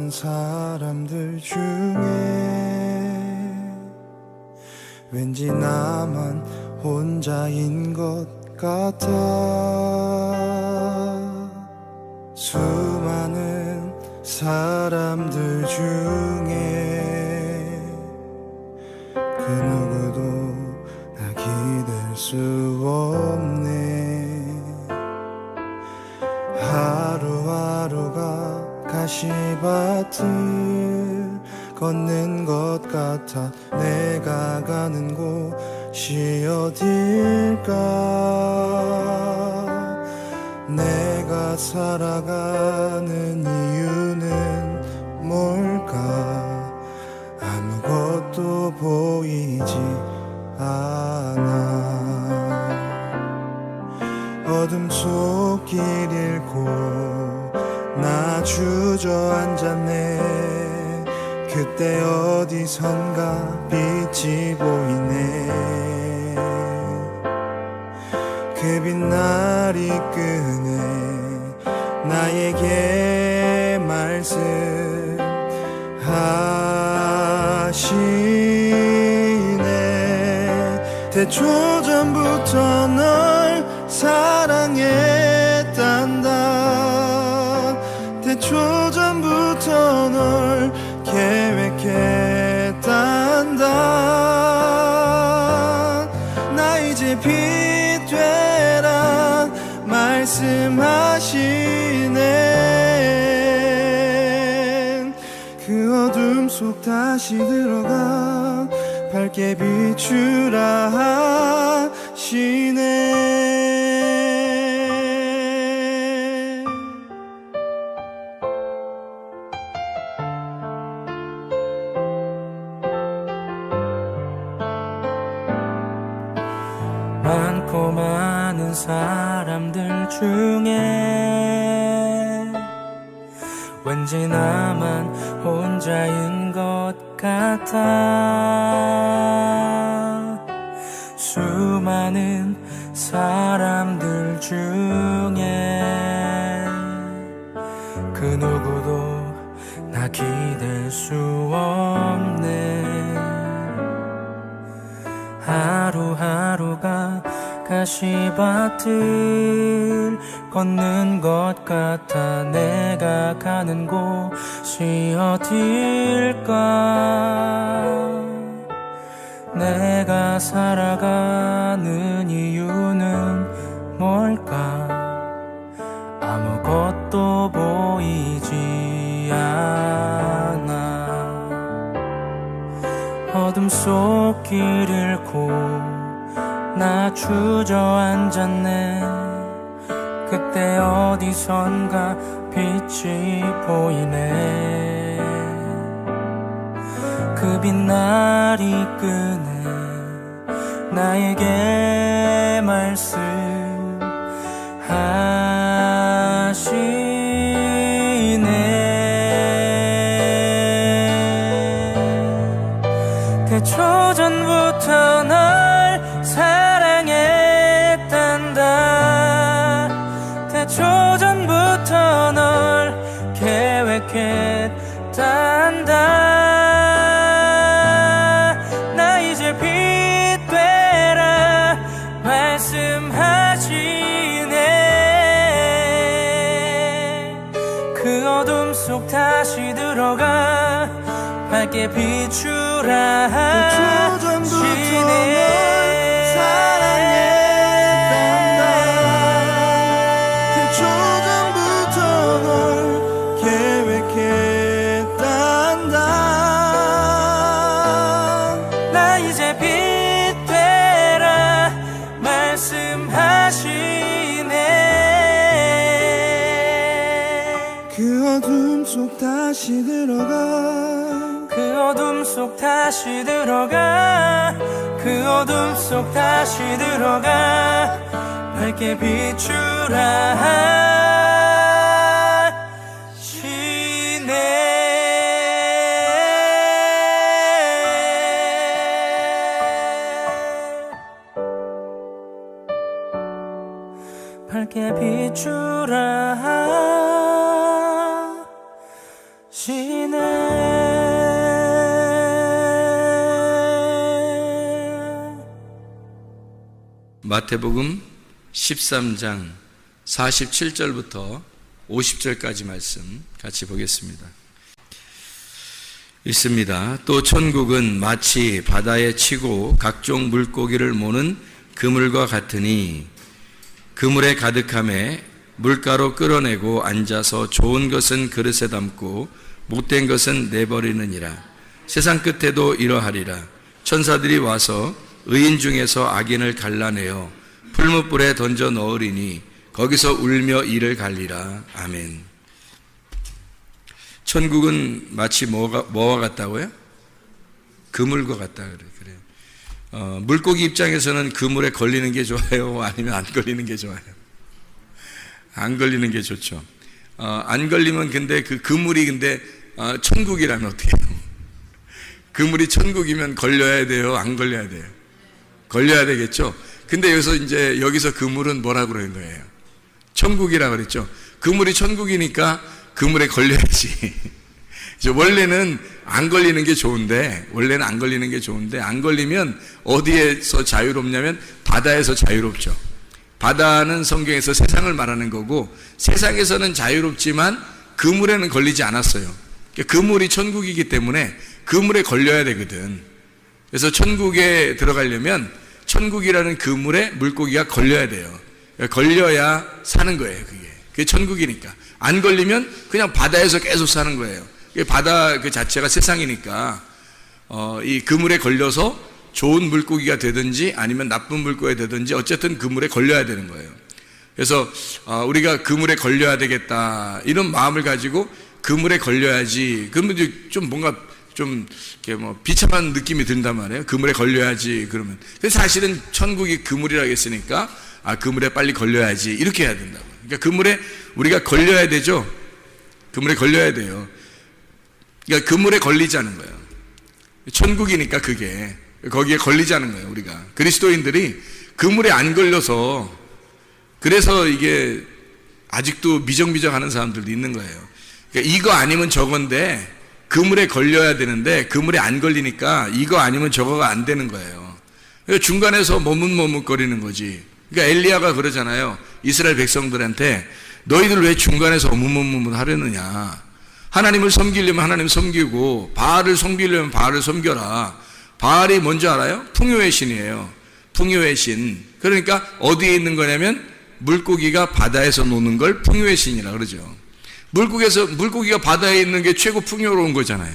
수많은 사람들 중에 왠지 나만 혼자인 것 같아. 수많은 사람들 중에 그 누구도 나 기댈 수 없네. 하루하루가 가시밭을 걷는 것 같아. 내가 가는 곳이 어딜까? 내가 살아가는 이유는 뭘까? 아무것도 보이지 않아. 어둠 속 길 잃고 나 주저앉았네. 그때 어디선가 빛이 보이네. 그 빛날 이끄네. 나에게 말씀하시네. 태초전부터 널 사랑했단다. 태초전부터 널 계획했단다. 나 이제 빛 되라 말씀하시네. 그 어둠 속 다시 들어가 밝게 비추라 하시네. 많고 많은 사람들 중에 왠지 나만 혼자인 것 같아. 수많은 사람들 중에 그 누구도 나 기댈 수 없네. 하루하루가 가시밭을 걷는 것 같아. 내가 가는 곳이 어딜까? 내가 살아가는 이유는 뭘까? 아무것도 보이지 않아. 어둠 속 길 잃고 나 주저앉았네. 그때 어디선가 빛이 보이네. 그 빛날 이끄네. 나에게 말씀하시네. 태초전부터 널 사랑했단다. 태초전부터 널 계획했단다. 나 이제 빛 되라 말씀하시네. 그 어둠 속 다시 들어가 밝게 비추라 하시네. 태초전부터 널 계획했단다. 나 이제 빛 되라 말씀하시네. 그 어둠 속 다시 들어가. 그 어둠 속 다시 들어가. 그 어둠 속 다시 들어가 밝게 비추라 하시네. 밝게 비추라 하시네. 마태복음 13장 47절부터 50절까지 말씀 같이 보겠습니다. 읽습니다. 또 천국은 마치 바다에 치고 각종 물고기를 모는 그물과 같으니 그물에 가득함에 물가로 끌어내고 앉아서 좋은 것은 그릇에 담고 못된 것은 내버리느니라. 세상 끝에도 이러하리라. 천사들이 와서 의인 중에서 악인을 갈라내어 풀무불에 던져 넣으리니 거기서 울며 이를 갈리라. 아멘. 천국은 마치 뭐와 같다고요? 그물과 같다 그래요. 물고기 입장에서는 그물에 걸리는 게 좋아요? 아니면 안 걸리는 게 좋아요? 안 걸리는 게 좋죠. 안 걸리면 근데 그 그물이 근데 천국이라면 어떻게 해요? 그물이 천국이면 걸려야 돼요? 안 걸려야 돼요? 걸려야 되겠죠. 근데 여기서 그물은 뭐라고 그러는 거예요? 천국이라고 그랬죠. 그물이 천국이니까 그물에 걸려야지. 원래는 안 걸리는 게 좋은데, 안 걸리면 어디에서 자유롭냐면 바다에서 자유롭죠. 바다는 성경에서 세상을 말하는 거고, 세상에서는 자유롭지만 그물에는 걸리지 않았어요. 그물이 천국이기 때문에 그물에 걸려야 되거든. 그래서 천국에 들어가려면 천국이라는 그물에 물고기가 걸려야 돼요. 걸려야 사는 거예요. 그게 천국이니까. 안 걸리면 그냥 바다에서 계속 사는 거예요. 바다 그 자체가 세상이니까 이 그물에 걸려서 좋은 물고기가 되든지 아니면 나쁜 물고기가 되든지 어쨌든 그물에 걸려야 되는 거예요. 그래서 우리가 그물에 걸려야 되겠다 이런 마음을 가지고 그물에 걸려야지. 그러면 좀 뭔가 좀 이렇게 비참한 느낌이 든단 말이에요. 그물에 걸려야지 그러면. 근데 사실은 천국이 그물이라고 했으니까 그물에 빨리 걸려야지 이렇게 해야 된다고. 그러니까 그물에 우리가 걸려야 되죠. 그물에 걸려야 돼요. 그러니까 그물에 걸리자는 거예요. 천국이니까 그게 거기에 걸리자는 거예요. 우리가 그리스도인들이 그물에 안 걸려서 그래서 이게 아직도 미정미정하는 사람들도 있는 거예요. 그러니까 이거 아니면 저건데 그물에 걸려야 되는데 그물에 안 걸리니까 이거 아니면 저거가 안 되는 거예요. 그러니까 중간에서 머뭇머뭇거리는 거지. 그러니까 엘리야가 그러잖아요. 이스라엘 백성들한테 너희들 왜 중간에서 머뭇머뭇 하려느냐. 하나님을 섬기려면 하나님 섬기고 바알을 섬기려면 바알을 섬겨라. 바알이 뭔지 알아요? 풍요의 신이에요. 풍요의 신. 그러니까 어디에 있는 거냐면 물고기가 바다에서 노는 걸 풍요의 신이라 그러죠. 물고기가 바다에 있는 게 최고 풍요로운 거잖아요.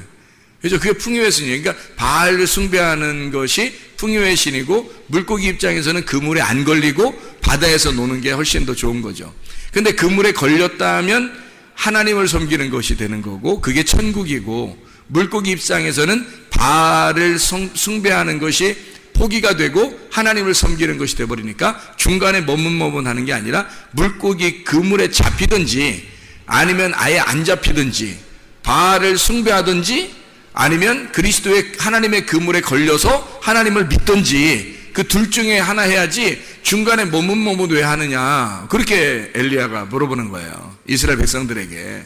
그래서 그게 풍요의 신이에요. 그러니까 바알을 숭배하는 것이 풍요의 신이고 물고기 입장에서는 그물에 안 걸리고 바다에서 노는 게 훨씬 더 좋은 거죠. 근데 그물에 걸렸다면 하나님을 섬기는 것이 되는 거고 그게 천국이고, 물고기 입장에서는 바알을 숭배하는 것이 포기가 되고 하나님을 섬기는 것이 되어버리니까 중간에 머뭇머뭇하는 게 아니라 물고기 그물에 잡히든지 아니면 아예 안 잡히든지 바알을 숭배하든지 아니면 그리스도의 하나님의 그물에 걸려서 하나님을 믿든지 그 둘 중에 하나 해야지 중간에 머뭇머뭇 왜 하느냐, 그렇게 엘리야가 물어보는 거예요. 이스라엘 백성들에게.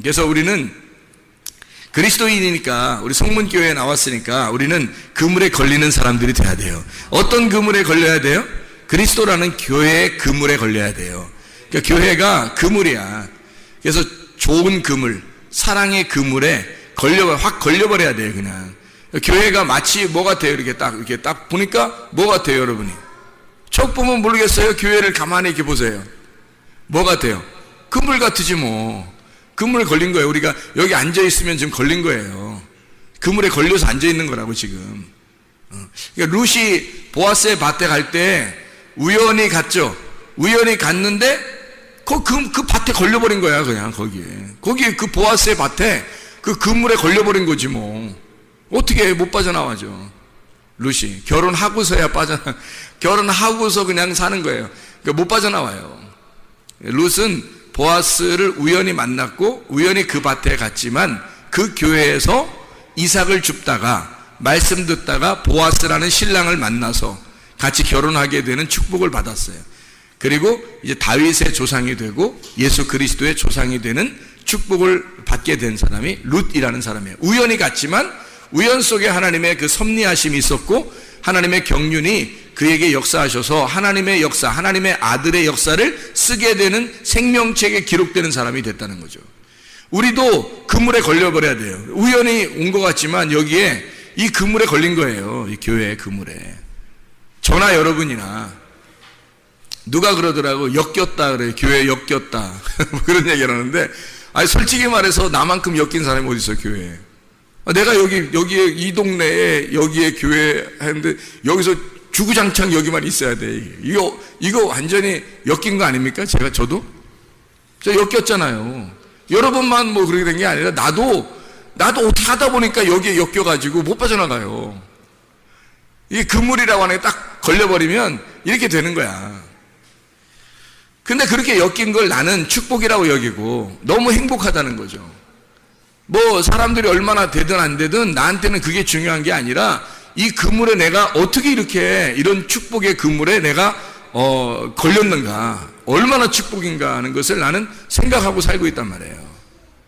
그래서 우리는 그리스도인이니까, 우리 성문교회에 나왔으니까 우리는 그물에 걸리는 사람들이 돼야 돼요. 어떤 그물에 걸려야 돼요? 그리스도라는 교회의 그물에 걸려야 돼요. 그러니까 교회가 그물이야. 그래서 좋은 그물, 사랑의 그물에 확 걸려버려야 돼요. 그냥 교회가 마치 뭐 같아요? 이렇게 딱 보니까 뭐 같아요, 여러분이? 척 보면 모르겠어요. 교회를 가만히 이렇게 보세요. 뭐 같아요? 그물 같으지 뭐. 그물에 걸린 거예요. 우리가 여기 앉아 있으면 지금 걸린 거예요. 그물에 걸려서 앉아 있는 거라고 지금. 그러니까 룻이 보아스의 밭에 갈 때 우연히 갔죠. 우연히 갔는데 그 밭에 걸려버린 거야. 그냥 거기에 그 보아스의 밭에 그 그물에 걸려버린 거지 뭐. 어떻게 못 빠져나와죠. 룻이 결혼하고서야 결혼하고서 그냥 사는 거예요. 그러니까 못 빠져나와요. 룻은 보아스를 우연히 만났고 우연히 그 밭에 갔지만 그 교회에서 이삭을 줍다가 말씀 듣다가 보아스라는 신랑을 만나서 같이 결혼하게 되는 축복을 받았어요. 그리고 이제 다윗의 조상이 되고 예수 그리스도의 조상이 되는 축복을 받게 된 사람이 룻이라는 사람이에요. 우연히 갔지만 우연 속에 하나님의 그 섭리하심이 있었고 하나님의 경륜이 그에게 역사하셔서 하나님의 역사, 하나님의 아들의 역사를 쓰게 되는 생명책에 기록되는 사람이 됐다는 거죠. 우리도 그물에 걸려버려야 돼요. 우연히 온 것 같지만 여기에 이 그물에 걸린 거예요. 이 교회의 그물에. 저나 여러분이나 누가 그러더라고, 엮였다 그래. 교회에 엮였다. 그런 얘기를 하는데, 아니 솔직히 말해서 나만큼 엮인 사람이 어디 있어, 교회에. 내가 여기에 이 동네에 여기에 교회 하는데 여기서 주구장창 여기만 있어야 돼. 이거 완전히 엮인 거 아닙니까? 저도 엮였잖아요. 여러분만 뭐 그렇게 된 게 아니라 나도 어떻게 하다 보니까 여기에 엮여가지고 못 빠져나가요. 이게 그물이라고 하는 게 딱 걸려버리면 이렇게 되는 거야. 근데 그렇게 엮인 걸 나는 축복이라고 여기고 너무 행복하다는 거죠. 뭐 사람들이 얼마나 되든 안 되든 나한테는 그게 중요한 게 아니라 이 그물에 내가 어떻게 이렇게 이런 축복의 그물에 내가 걸렸는가, 얼마나 축복인가 하는 것을 나는 생각하고 살고 있단 말이에요.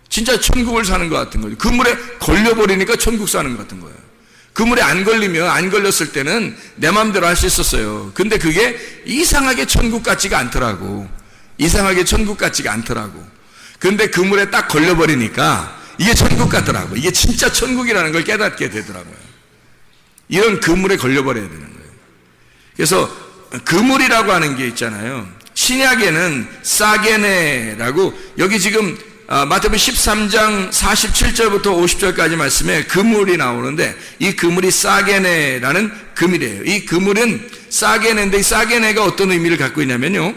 진짜 천국을 사는 것 같은 거죠. 그물에 걸려버리니까 천국 사는 것 같은 거예요. 그물에 안 걸렸을 때는 내 마음대로 할 수 있었어요. 근데 그게 이상하게 천국 같지가 않더라고. 근데 그물에 딱 걸려버리니까 이게 천국 같더라고. 이게 진짜 천국이라는 걸 깨닫게 되더라고요. 이런 그물에 걸려버려야 되는 거예요. 그래서 그물이라고 하는 게 있잖아요. 신약에는 사게네라고, 여기 지금 마태복음 13장 47절부터 50절까지 말씀에 그물이 나오는데 이 그물이 사게네라는 그물이에요. 이 그물은 사게네인데 이 사게네가 어떤 의미를 갖고 있냐면요,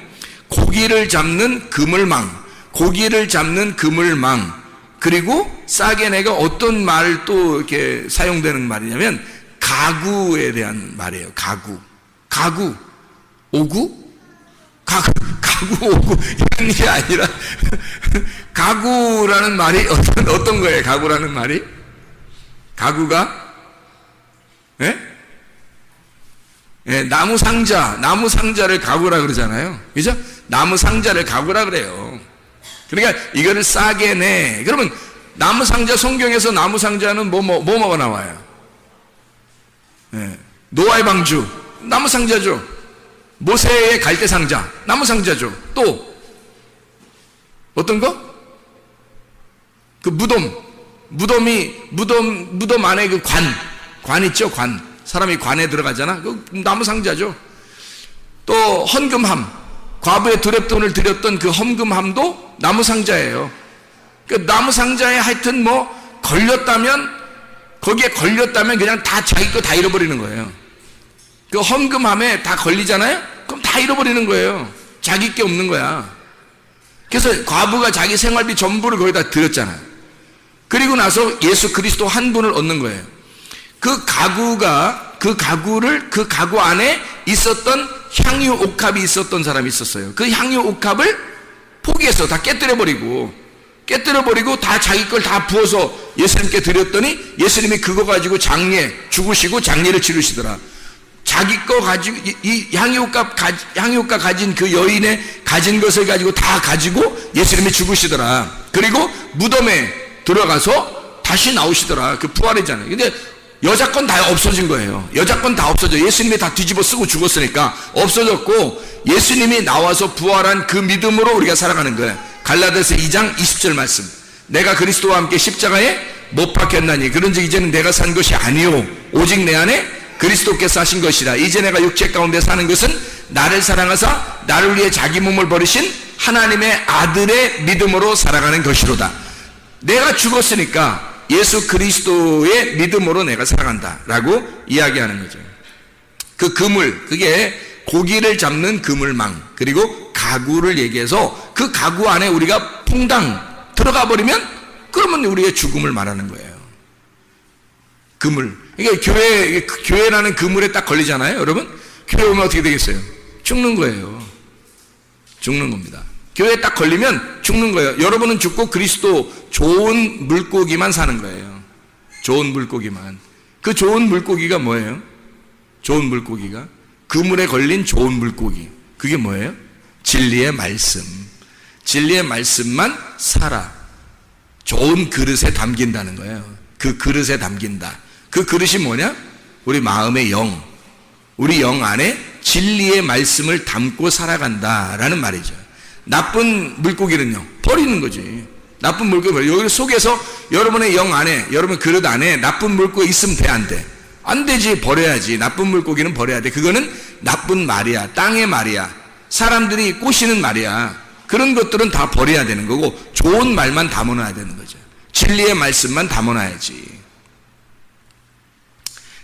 고기를 잡는 그물망, 그리고 사게네가 어떤 말 또 이렇게 사용되는 말이냐면 가구에 대한 말이에요. 가구, 오구, 이런 게 아니라 가구라는 말이 어떤 거예요? 가구라는 말이? 가구가? 예? 예, 나무 상자를 가구라 그러잖아요. 그죠? 나무 상자를 가구라 그래요. 그러니까 이거를 싸게 내. 그러면 나무 상자, 성경에서 나무 상자는 뭐가 나와요? 예, 노아의 방주, 나무 상자죠. 모세의 갈대 상자, 나무 상자죠. 또 어떤 거? 그 무덤 안에 그 관 있죠, 관. 사람이 관에 들어가잖아. 그 나무 상자죠. 또 헌금함, 과부의 두렙돈을 드렸던 그 헌금함도 나무 상자예요. 그 나무 상자에 하여튼 거기에 걸렸다면 그냥 다 자기 거 다 잃어버리는 거예요. 그 헌금함에 다 걸리잖아요? 그럼 다 잃어버리는 거예요. 자기 게 없는 거야. 그래서 과부가 자기 생활비 전부를 거기다 드렸잖아요. 그리고 나서 예수 그리스도 한 분을 얻는 거예요. 그 가구 안에 있었던 향유 옥합이 있었던 사람이 있었어요. 그 향유 옥합을 포기해서 다 깨뜨려버리고 다 자기 걸 다 부어서 예수님께 드렸더니 예수님이 그거 가지고 죽으시고 장례를 치르시더라. 자기 거 가지고 이 향유옥합 가진 그 여인의 가진 것을 가지고 다 가지고 예수님이 죽으시더라. 그리고 무덤에 들어가서 다시 나오시더라. 그 부활이잖아요. 근데 여자 건 다 없어진 거예요. 여자 건 다 없어져. 예수님이 다 뒤집어 쓰고 죽었으니까 없어졌고, 예수님이 나와서 부활한 그 믿음으로 우리가 살아가는 거예요. 갈라디아서 2장 20절 말씀. 내가 그리스도와 함께 십자가에 못 박혔나니 그런즉 이제는 내가 산 것이 아니요 오직 내 안에 그리스도께서 하신 것이라. 이제 내가 육체 가운데 사는 것은 나를 사랑하사 나를 위해 자기 몸을 버리신 하나님의 아들의 믿음으로 살아가는 것이로다. 내가 죽었으니까 예수 그리스도의 믿음으로 내가 살아간다 라고 이야기하는 거죠. 그 그물, 그게 고기를 잡는 그물망, 그리고 가구를 얘기해서 그 가구 안에 우리가 퐁당 들어가 버리면 그러면 우리의 죽음을 말하는 거예요. 그물. 그러니까 교회라는 그물에 딱 걸리잖아요. 여러분, 교회 오면 어떻게 되겠어요? 죽는 거예요. 죽는 겁니다. 교회에 딱 걸리면 죽는 거예요. 여러분은 죽고 그리스도 좋은 물고기만 사는 거예요. 좋은 물고기만. 그 좋은 물고기가 뭐예요? 좋은 물고기가 그물에 걸린 좋은 물고기. 그게 뭐예요? 진리의 말씀. 진리의 말씀만 살아. 좋은 그릇에 담긴다는 거예요. 그 그릇에 담긴다. 그 그릇이 뭐냐? 우리 마음의 영, 우리 영 안에 진리의 말씀을 담고 살아간다라는 말이죠. 나쁜 물고기는요, 버리는 거지. 나쁜 물고기, 여기 속에서 여러분의 영 안에, 여러분 그릇 안에 나쁜 물고기 있으면 돼, 안 돼? 안 되지. 버려야지. 나쁜 물고기는 버려야 돼. 그거는 나쁜 말이야. 땅의 말이야. 사람들이 꼬시는 말이야. 그런 것들은 다 버려야 되는 거고, 좋은 말만 담아놔야 되는 거죠. 진리의 말씀만 담아놔야지.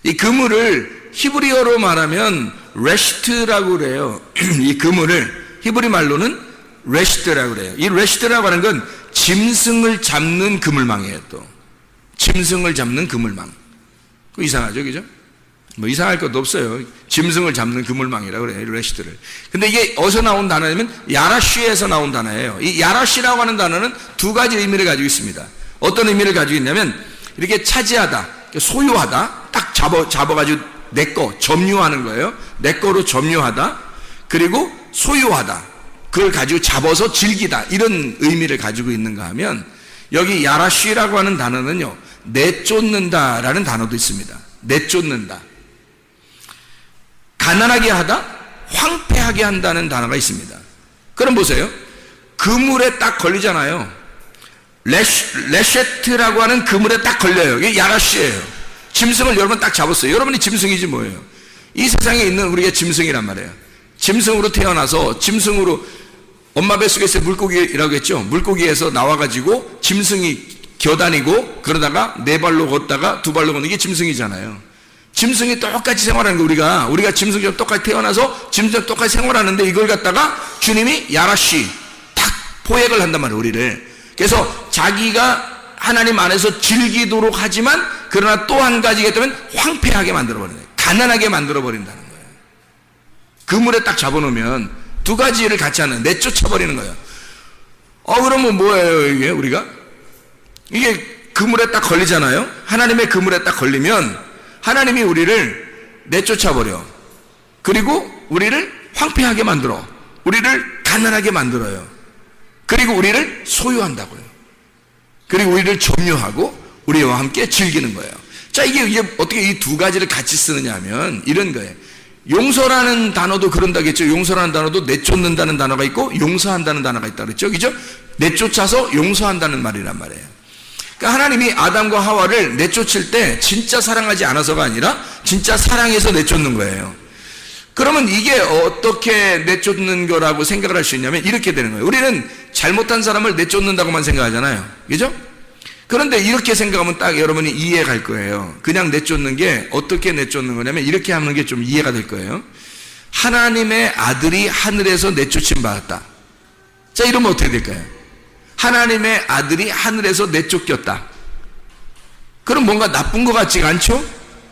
이 그물을 히브리어로 말하면 레시트라고 그래요. 이 그물을 히브리 말로는 레시트라고 그래요. 이 레시트라고 하는 건 짐승을 잡는 그물망이에요. 또 짐승을 잡는 그물망. 그 이상하죠, 그죠? 뭐 이상할 것도 없어요. 짐승을 잡는 그물망이라고 그래요, 레시트를. 근데 이게 어디서 나온 단어냐면 야라쉬에서 나온 단어예요. 이 야라쉬라고 하는 단어는 두 가지 의미를 가지고 있습니다. 어떤 의미를 가지고 있냐면 이렇게 차지하다, 소유하다, 딱 잡아가지고 내 거, 점유하는 거예요. 내 거로 점유하다. 그리고 소유하다. 그걸 가지고 잡아서 즐기다. 이런 의미를 가지고 있는가 하면 여기 야라쉬라고 하는 단어는요, 내쫓는다라는 단어도 있습니다. 내쫓는다. 가난하게 하다, 황폐하게 한다는 단어가 있습니다. 그럼 보세요. 그물에 딱 걸리잖아요. 레셰트라고 하는 그물에 딱 걸려요. 이게 야라쉬예요. 짐승을 여러분 딱 잡았어요. 여러분이 짐승이지 뭐예요. 이 세상에 있는 우리가 짐승이란 말이에요. 짐승으로 태어나서 짐승으로 엄마 뱃속에 있을 물고기라고 했죠. 물고기에서 나와가지고 짐승이 겨다니고 그러다가 네 발로 걷다가 두 발로 걷는 게 짐승이잖아요. 짐승이 똑같이 생활하는 거, 우리가 짐승처럼 똑같이 태어나서 짐승처럼 똑같이 생활하는데 이걸 갖다가 주님이 야라쉬 탁 포획을 한단 말이에요, 우리를. 그래서 자기가 하나님 안에서 즐기도록 하지만 그러나 또 한 가지가 있다면 황폐하게 만들어버리는 거예요. 가난하게 만들어버린다는 거예요. 그물에 딱 잡아놓으면 두 가지를 같이 하는, 내쫓아버리는 거예요. 그러면 뭐예요, 이게 우리가? 이게 그물에 딱 걸리잖아요. 하나님의 그물에 딱 걸리면 하나님이 우리를 내쫓아버려. 그리고 우리를 황폐하게 만들어. 우리를 가난하게 만들어요. 그리고 우리를 소유한다고요. 그리고 우리를 점유하고 우리와 함께 즐기는 거예요. 자, 이게 어떻게 이 두 가지를 같이 쓰느냐 하면 이런 거예요. 용서라는 단어도 그런다겠죠. 용서라는 단어도 내쫓는다는 단어가 있고 용서한다는 단어가 있다 그랬죠. 그죠? 내쫓아서 용서한다는 말이란 말이에요. 그러니까 하나님이 아담과 하와를 내쫓을 때 진짜 사랑하지 않아서가 아니라 진짜 사랑해서 내쫓는 거예요. 그러면 이게 어떻게 내쫓는 거라고 생각을 할 수 있냐면 이렇게 되는 거예요. 우리는 잘못한 사람을 내쫓는다고만 생각하잖아요. 그죠? 그런데 이렇게 생각하면 딱 여러분이 이해 갈 거예요. 그냥 내쫓는 게 어떻게 내쫓는 거냐면 이렇게 하는 게 좀 이해가 될 거예요. 하나님의 아들이 하늘에서 내쫓임 받았다. 자, 이러면 어떻게 될까요? 하나님의 아들이 하늘에서 내쫓겼다. 그럼 뭔가 나쁜 것 같지가 않죠?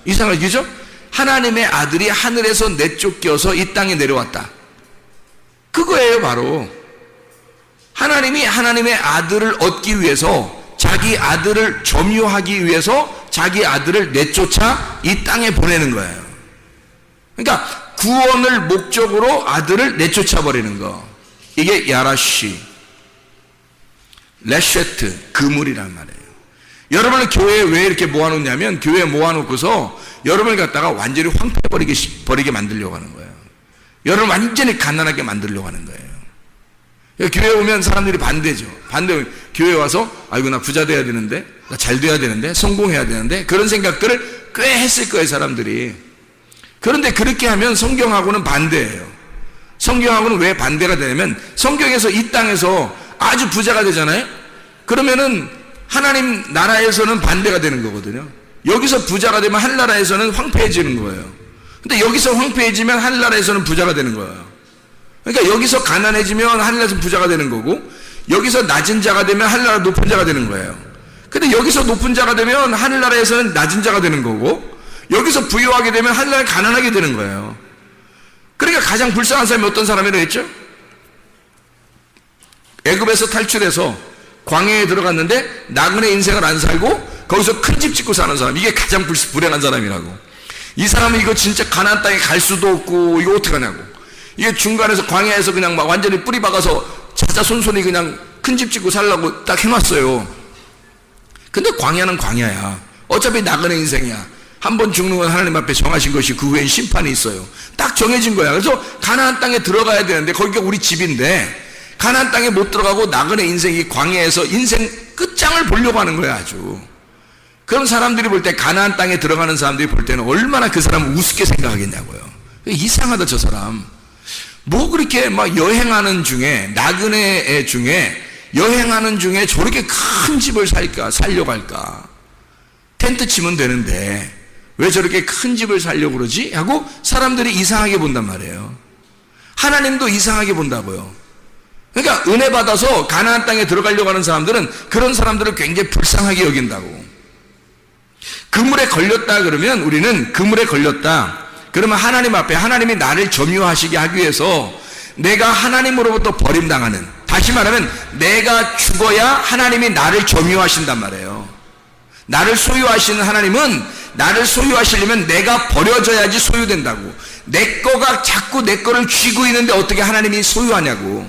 이상하게, 그죠? 하나님의 아들이 하늘에서 내쫓겨서 이 땅에 내려왔다. 그거예요, 바로. 하나님이 하나님의 아들을 얻기 위해서 자기 아들을 점유하기 위해서 자기 아들을 내쫓아 이 땅에 보내는 거예요. 그러니까 구원을 목적으로 아들을 내쫓아 버리는 거. 이게 야라쉬, 레셰트, 그물이란 말이에요. 여러분을 교회에 왜 이렇게 모아놓냐면 교회에 모아놓고서 여러분을 갖다가 완전히 황폐버리게 만들려고 하는 거예요. 여러분을 완전히 가난하게 만들려고 하는 거예요. 교회 오면 사람들이 반대죠. 교회 와서 아이고 나 부자 돼야 되는데, 나 잘 돼야 되는데, 성공해야 되는데, 그런 생각들을 꽤 했을 거예요, 사람들이. 그런데 그렇게 하면 성경하고는 반대예요. 성경하고는 왜 반대가 되냐면 성경에서 이 땅에서 아주 부자가 되잖아요. 그러면은 하나님 나라에서는 반대가 되는 거거든요. 여기서 부자가 되면 하늘나라에서는 황폐해지는 거예요. 근데 여기서 황폐해지면 하늘나라에서는 부자가 되는 거예요. 그러니까 여기서 가난해지면 하늘나라에서 부자가 되는 거고, 여기서 낮은 자가 되면 하늘나라 높은 자가 되는 거예요. 근데 여기서 높은 자가 되면 하늘나라에서는 낮은 자가 되는 거고, 여기서 부유하게 되면 하늘나라에 가난하게 되는 거예요. 그러니까 가장 불쌍한 사람이 어떤 사람이라고 했죠? 애굽에서 탈출해서 광야에 들어갔는데 나그네 인생을 안 살고 거기서 큰 집 짓고 사는 사람, 이게 가장 불행한 사람이라고. 이 사람은 이거 진짜 가나안 땅에 갈 수도 없고 이거 어떡하냐고. 이게 중간에서 광야에서 그냥 막 완전히 뿌리 박아서 자자손손이 그냥 큰 집 짓고 살라고 딱 해놨어요. 근데 광야는 광야야. 어차피 나그네 인생이야. 한 번 죽는 건 하나님 앞에 정하신 것이 그 후엔 심판이 있어요. 딱 정해진 거야. 그래서 가나안 땅에 들어가야 되는데 거기가 우리 집인데 가나안 땅에 못 들어가고 나그네 인생이 광야에서 인생 끝장을 보려고 하는 거야 아주. 그런 사람들이 볼 때 가나안 땅에 들어가는 사람들이 볼 때는 얼마나 그 사람을 우습게 생각하겠냐고요. 이상하다 저 사람. 뭐 그렇게 막 여행하는 중에 나그네 중에 여행하는 중에 저렇게 큰 집을 살려고 할까? 텐트 치면 되는데 왜 저렇게 큰 집을 살려고 그러지? 하고 사람들이 이상하게 본단 말이에요. 하나님도 이상하게 본다고요. 그러니까 은혜 받아서 가나안 땅에 들어가려고 하는 사람들은 그런 사람들을 굉장히 불쌍하게 여긴다고. 그물에 걸렸다 그러면 우리는 그물에 걸렸다. 그러면 하나님 앞에 하나님이 나를 점유하시게 하기 위해서 내가 하나님으로부터 버림당하는, 다시 말하면 내가 죽어야 하나님이 나를 점유하신단 말이에요. 나를 소유하시는 하나님은 나를 소유하시려면 내가 버려져야지 소유된다고. 내 거가 자꾸 내 거를 쥐고 있는데 어떻게 하나님이 소유하냐고.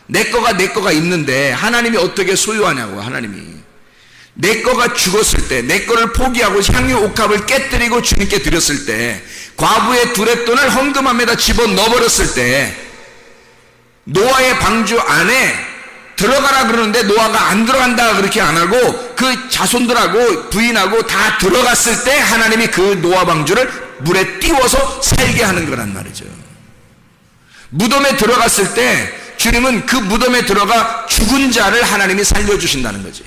내 거가 있는데 하나님이 어떻게 소유하냐고. 하나님이 내 거가 죽었을 때, 내 거를 포기하고 향유 옥합을 깨뜨리고 주님께 드렸을 때, 과부의 두랫돈을 헌금함에다 집어넣어버렸을 때, 노아의 방주 안에 들어가라 그러는데 노아가 안 들어간다 그렇게 안 하고 그 자손들하고 부인하고 다 들어갔을 때 하나님이 그 노아 방주를 물에 띄워서 살게 하는 거란 말이죠. 무덤에 들어갔을 때 주님은 그 무덤에 들어가 죽은 자를 하나님이 살려주신다는 거지.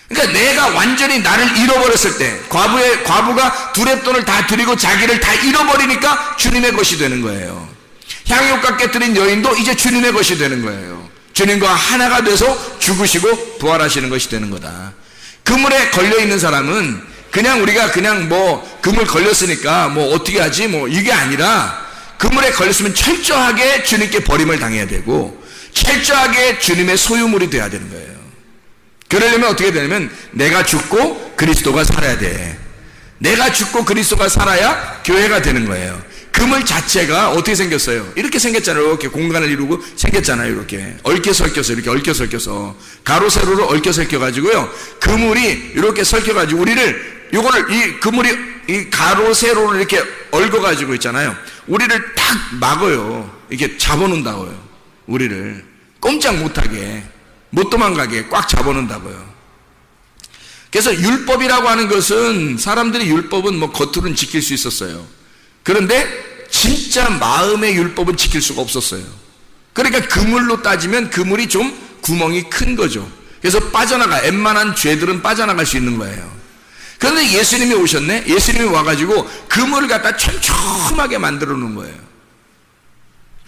그러니까 내가 완전히 나를 잃어버렸을 때, 과부가 두랫돈을 다 드리고 자기를 다 잃어버리니까 주님의 것이 되는 거예요. 향유옥합 깨뜨린 여인도 이제 주님의 것이 되는 거예요. 주님과 하나가 돼서 죽으시고 부활하시는 것이 되는 거다. 그물에 걸려있는 사람은 그냥 우리가 그냥 뭐 그물 걸렸으니까 뭐 어떻게 하지 뭐 이게 아니라, 그물에 걸렸으면 철저하게 주님께 버림을 당해야 되고 철저하게 주님의 소유물이 돼야 되는 거예요. 그러려면 어떻게 되냐면 내가 죽고 그리스도가 살아야 돼. 내가 죽고 그리스도가 살아야 교회가 되는 거예요. 그물 자체가 어떻게 생겼어요? 이렇게 생겼잖아요. 이렇게 공간을 이루고 생겼잖아요. 이렇게 얽혀서 이렇게 얽혀서 가로 세로로 얽혀서 가지고요. 그물이 이렇게 설켜가지고 우리를 요거를 이 그물이 이 가로 세로를 이렇게 얽어가지고 있잖아요. 우리를 딱 막어요. 이렇게 잡아놓는다고요. 우리를 꼼짝 못하게, 못 도망가게 꽉 잡아놓는다고요. 그래서 율법이라고 하는 것은 사람들이 율법은 뭐 겉으로는 지킬 수 있었어요. 그런데 진짜 마음의 율법은 지킬 수가 없었어요. 그러니까 그물로 따지면 그물이 좀 구멍이 큰 거죠. 그래서 웬만한 죄들은 빠져나갈 수 있는 거예요. 그런데 예수님이 오셨네? 예수님이 와가지고 그물을 갖다 촘촘하게 만들어 놓은 거예요.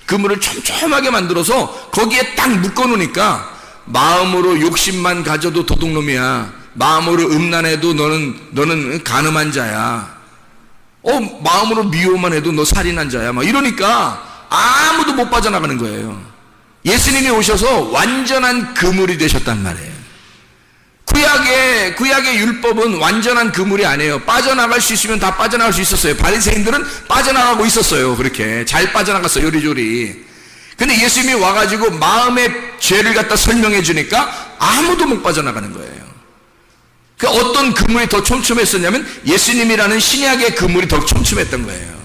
그물을 촘촘하게 만들어서 거기에 딱 묶어 놓으니까 마음으로 욕심만 가져도 도둑놈이야. 마음으로 음란해도 너는 간음한 자야. 마음으로 미워만 해도 너 살인한 자야. 막 이러니까 아무도 못 빠져나가는 거예요. 예수님이 오셔서 완전한 그물이 되셨단 말이에요. 구약의 율법은 완전한 그물이 아니에요. 빠져나갈 수 있으면 다 빠져나갈 수 있었어요. 바리새인들은 빠져나가고 있었어요. 그렇게 잘 빠져나갔어요. 요리조리. 근데 예수님이 와가지고 마음의 죄를 갖다 설명해 주니까 아무도 못 빠져나가는 거예요. 그 어떤 그물이 더 촘촘했었냐면 예수님이라는 신약의 그물이 더 촘촘했던 거예요.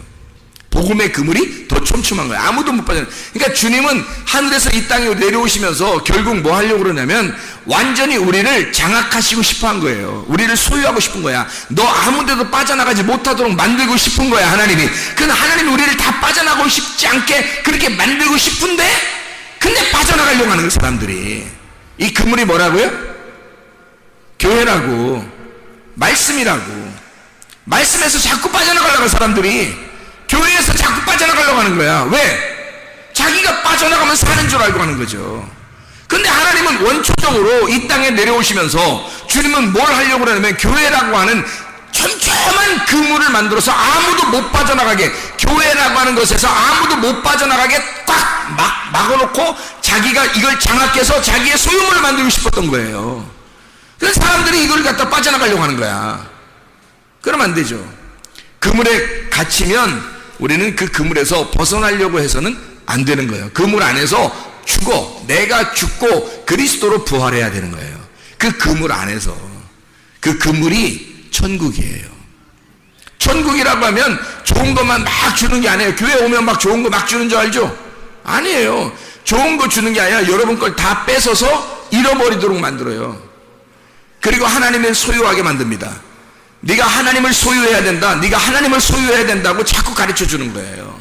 복음의 그물이 더 촘촘한 거예요. 아무도 못 빠져나가요. 그러니까 주님은 하늘에서 이 땅에 내려오시면서 결국 뭐 하려고 그러냐면 완전히 우리를 장악하시고 싶어 한 거예요. 우리를 소유하고 싶은 거야. 너 아무 데도 빠져나가지 못하도록 만들고 싶은 거야, 하나님이. 근데 하나님이 우리를 다 빠져나가고 싶지 않게 그렇게 만들고 싶은데, 근데 빠져나가려고 하는 사람들이. 이 그물이 뭐라고요? 교회라고, 말씀이라고. 말씀에서 자꾸 빠져나가려고 하는 사람들이 교회에서 자꾸 빠져나가려고 하는 거야. 왜? 자기가 빠져나가면 사는 줄 알고 하는 거죠. 근데 하나님은 원초적으로 이 땅에 내려오시면서 주님은 뭘 하려고 그러냐면 교회라고 하는 촘촘한 그물을 만들어서 아무도 못 빠져나가게, 교회라고 하는 것에서 아무도 못 빠져나가게 꽉 막아놓고 자기가 이걸 장악해서 자기의 소유물을 만들고 싶었던 거예요. 그래서 사람들이 이걸 갖다 빠져나가려고 하는 거야. 그러면 안 되죠. 그물에 갇히면 우리는 그 그물에서 벗어나려고 해서는 안 되는 거예요. 그물 안에서 내가 죽고 그리스도로 부활해야 되는 거예요. 그 그물 안에서. 그 그물이 천국이에요. 천국이라고 하면 좋은 것만 막 주는 게 아니에요. 교회 오면 막 좋은 거 막 주는 줄 알죠? 아니에요. 좋은 거 주는 게 아니라 여러분 걸 다 뺏어서 잃어버리도록 만들어요. 그리고 하나님을 소유하게 만듭니다. 네가 하나님을 소유해야 된다. 네가 하나님을 소유해야 된다고 자꾸 가르쳐 주는 거예요.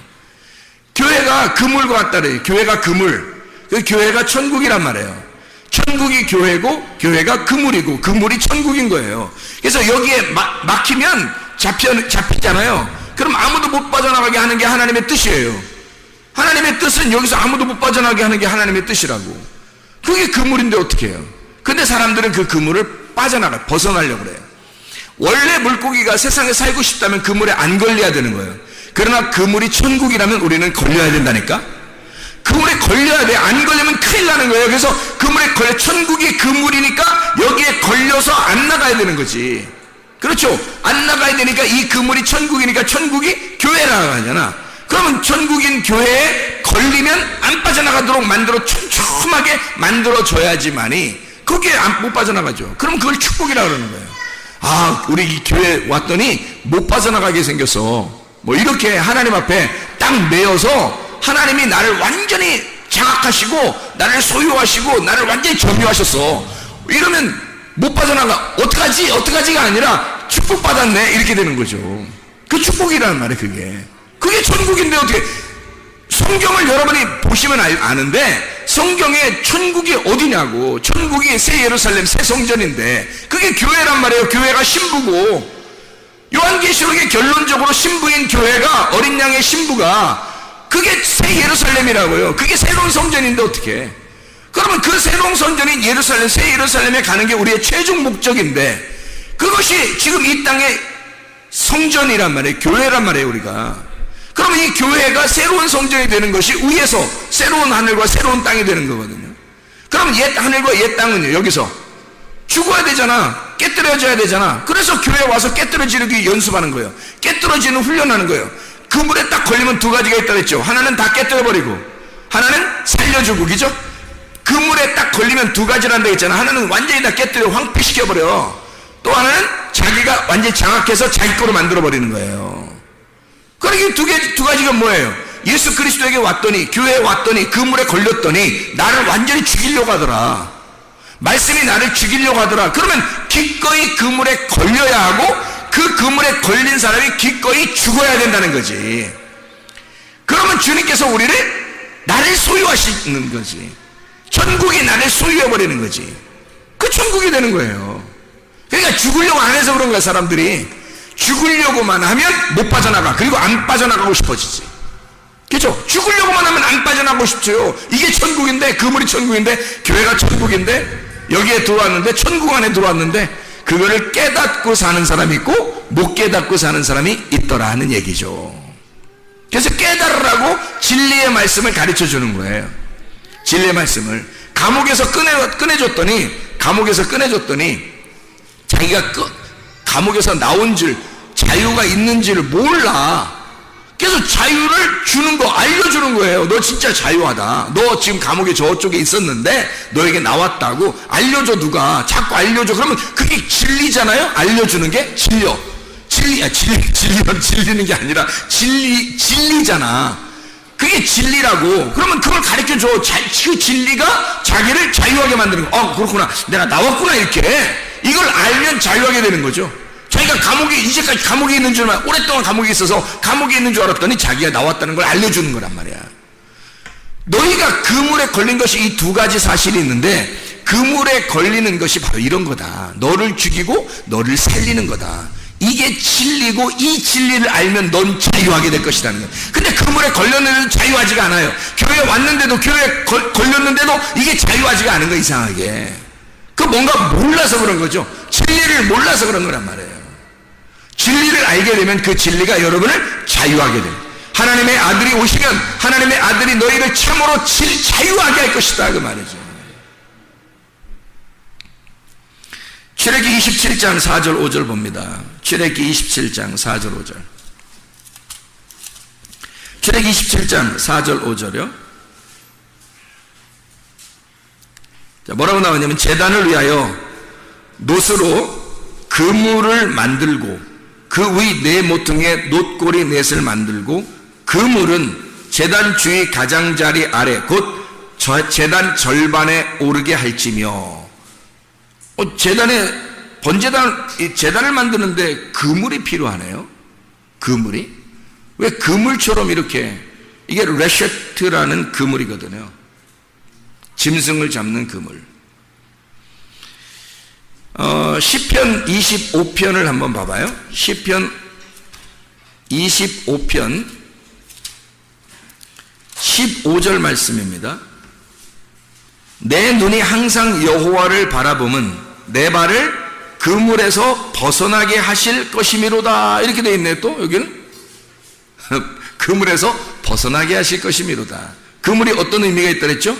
교회가 그물과 같다 그래요. 교회가 그물. 그 교회가 천국이란 말이에요. 천국이 교회고 교회가 그물이고 그물이 천국인 거예요. 그래서 여기에 막히면 잡히잖아요. 그럼 아무도 못 빠져나가게 하는 게 하나님의 뜻이에요. 하나님의 뜻은 여기서 아무도 못 빠져나가게 하는 게 하나님의 뜻이라고. 그게 그물인데 어떻게 해요? 근데 사람들은 그 그물을 벗어나려고 그래요. 원래 물고기가 세상에 살고 싶다면 그물에 안 걸려야 되는 거예요. 그러나 그물이 천국이라면 우리는 걸려야 된다니까? 그물에 걸려야 돼. 안 걸리면 큰일 나는 거예요. 그래서 그물에 걸려, 천국이 그물이니까 여기에 걸려서 안 나가야 되는 거지. 그렇죠? 안 나가야 되니까 이 그물이 천국이니까 천국이 교회라고 하잖아. 그러면 천국인 교회에 걸리면 안 빠져나가도록 촘촘하게 만들어줘야지만이 거기에 못 빠져나가죠. 그럼 그걸 축복이라고 그러는 거예요. 아, 우리 이 교회 왔더니 못 빠져나가게 생겼어. 뭐 이렇게 하나님 앞에 딱 매여서 하나님이 나를 완전히 장악하시고 나를 소유하시고 나를 완전히 점유하셨어. 이러면 못 빠져나가. 어떡하지가 아니라 축복받았네 이렇게 되는 거죠. 그 축복이라는 말이에요. 그게 천국인데 어떻게. 성경을 여러분이 보시면 아는데 성경에 천국이 어디냐고. 천국이 새 예루살렘 새 성전인데 그게 교회란 말이에요. 교회가 신부고 요한계시록의 결론적으로 신부인 교회가 어린 양의 신부가 그게 새 예루살렘이라고요. 그게 새로운 성전인데 어떻게. 그러면 그 새로운 성전인 예루살렘 새 예루살렘에 가는 게 우리의 최종 목적인데 그것이 지금 이 땅의 성전이란 말이에요. 교회란 말이에요. 우리가. 그러면 이 교회가 새로운 성전이 되는 것이 위에서 새로운 하늘과 새로운 땅이 되는 거거든요. 그럼 옛 하늘과 옛 땅은요, 여기서 죽어야 되잖아. 깨뜨려져야 되잖아. 그래서 교회에 와서 깨뜨려지기 연습하는 거예요. 깨뜨려지는 훈련하는 거예요. 그물에 딱 걸리면 두 가지가 있다 그랬죠. 하나는 다 깨뜨려버리고 하나는 살려주고. 그죠? 그물에 딱 걸리면 두 가지란다 했잖아. 하나는 완전히 다 깨뜨려 황폐시켜버려. 또 하나는 자기가 완전히 장악해서 자기 거로 만들어버리는 거예요. 그러니까 두 가지가 뭐예요? 예수 그리스도에게 왔더니, 교회에 왔더니, 그물에 걸렸더니 나를 완전히 죽이려고 하더라. 말씀이 나를 죽이려고 하더라. 그러면 기꺼이 그물에 걸려야 하고 그 그물에 걸린 사람이 기꺼이 죽어야 된다는 거지. 그러면 주님께서 나를 소유하시는 거지. 천국이 나를 소유해버리는 거지. 그 천국이 되는 거예요. 그러니까 죽으려고 안 해서 그런 거야. 사람들이 죽으려고만 하면 못 빠져나가. 그리고 안 빠져나가고 싶어지지. 그죠? 죽으려고만 하면 안 빠져나가고 싶죠. 이게 천국인데, 그물이 천국인데, 교회가 천국인데, 여기에 들어왔는데, 천국 안에 들어왔는데, 그거를 깨닫고 사는 사람이 있고 못 깨닫고 사는 사람이 있더라 하는 얘기죠. 그래서 깨달으라고 진리의 말씀을 가르쳐 주는 거예요. 진리의 말씀을 감옥에서 꺼내줬더니 자기가 감옥에서 나온 줄, 자유가 있는지를 몰라. 그래서 자유를 주는 거, 알려주는 거예요. 너 진짜 자유하다. 너 지금 감옥에 저쪽에 있었는데 너에게 나왔다고 알려줘. 누가 자꾸 알려줘. 그러면 그게 진리잖아요. 알려주는 게 진리는 게 아니라 진리잖아. 그게 진리라고. 그러면 그걸 가르쳐줘. 그 진리가 자기를 자유하게 만드는 거. 그렇구나. 내가 나왔구나. 이렇게. 이걸 알면 자유하게 되는 거죠. 자기가 이제까지 감옥에 있는 줄만, 오랫동안 감옥에 있어서 감옥에 있는 줄 알았더니 자기가 나왔다는 걸 알려주는 거란 말이야. 너희가 그물에 걸린 것이 이 두 가지 사실이 있는데, 그물에 걸리는 것이 바로 이런 거다. 너를 죽이고 너를 살리는 거다. 이게 진리고, 이 진리를 알면 넌 자유하게 될 것이라는 거야. 근데 그물에 걸렸는데도 자유하지가 않아요. 교회에 왔는데도, 교회에 걸렸는데도 이게 자유하지가 않은 거야. 이상하게. 그 뭔가 몰라서 그런 거죠. 진리를 몰라서 그런 거란 말이에요. 진리를 알게 되면 그 진리가 여러분을 자유하게 됩니다. 하나님의 아들이 오시면 하나님의 아들이 너희를 참으로 자유하게 할 것이다 그 말이죠. 출애기 27장 4절 5절 봅니다. 출애기 27장 4절 5절. 출애기 27장 4절 5절이요. 자, 뭐라고 나오냐면 재단을 위하여 놋으로 그물을 만들고 그 위 네 모퉁이에 놋고리 넷을 만들고 그물은 제단 주위 가장자리 아래 곧 제단 절반에 오르게 할지며. 제단을 만드는데 그물이 필요하네요. 그물이 왜 그물처럼 이렇게, 이게 레셰트라는 그물이거든요. 짐승을 잡는 그물. 시편 25편을 한번 봐봐요. 시편 25편 15절 말씀입니다. 내 눈이 항상 여호와를 바라보면 내 발을 그물에서 벗어나게 하실 것이미로다. 이렇게 되어 있네. 또 여기는 그물에서 벗어나게 하실 것이미로다. 그물이 어떤 의미가 있다 그랬죠?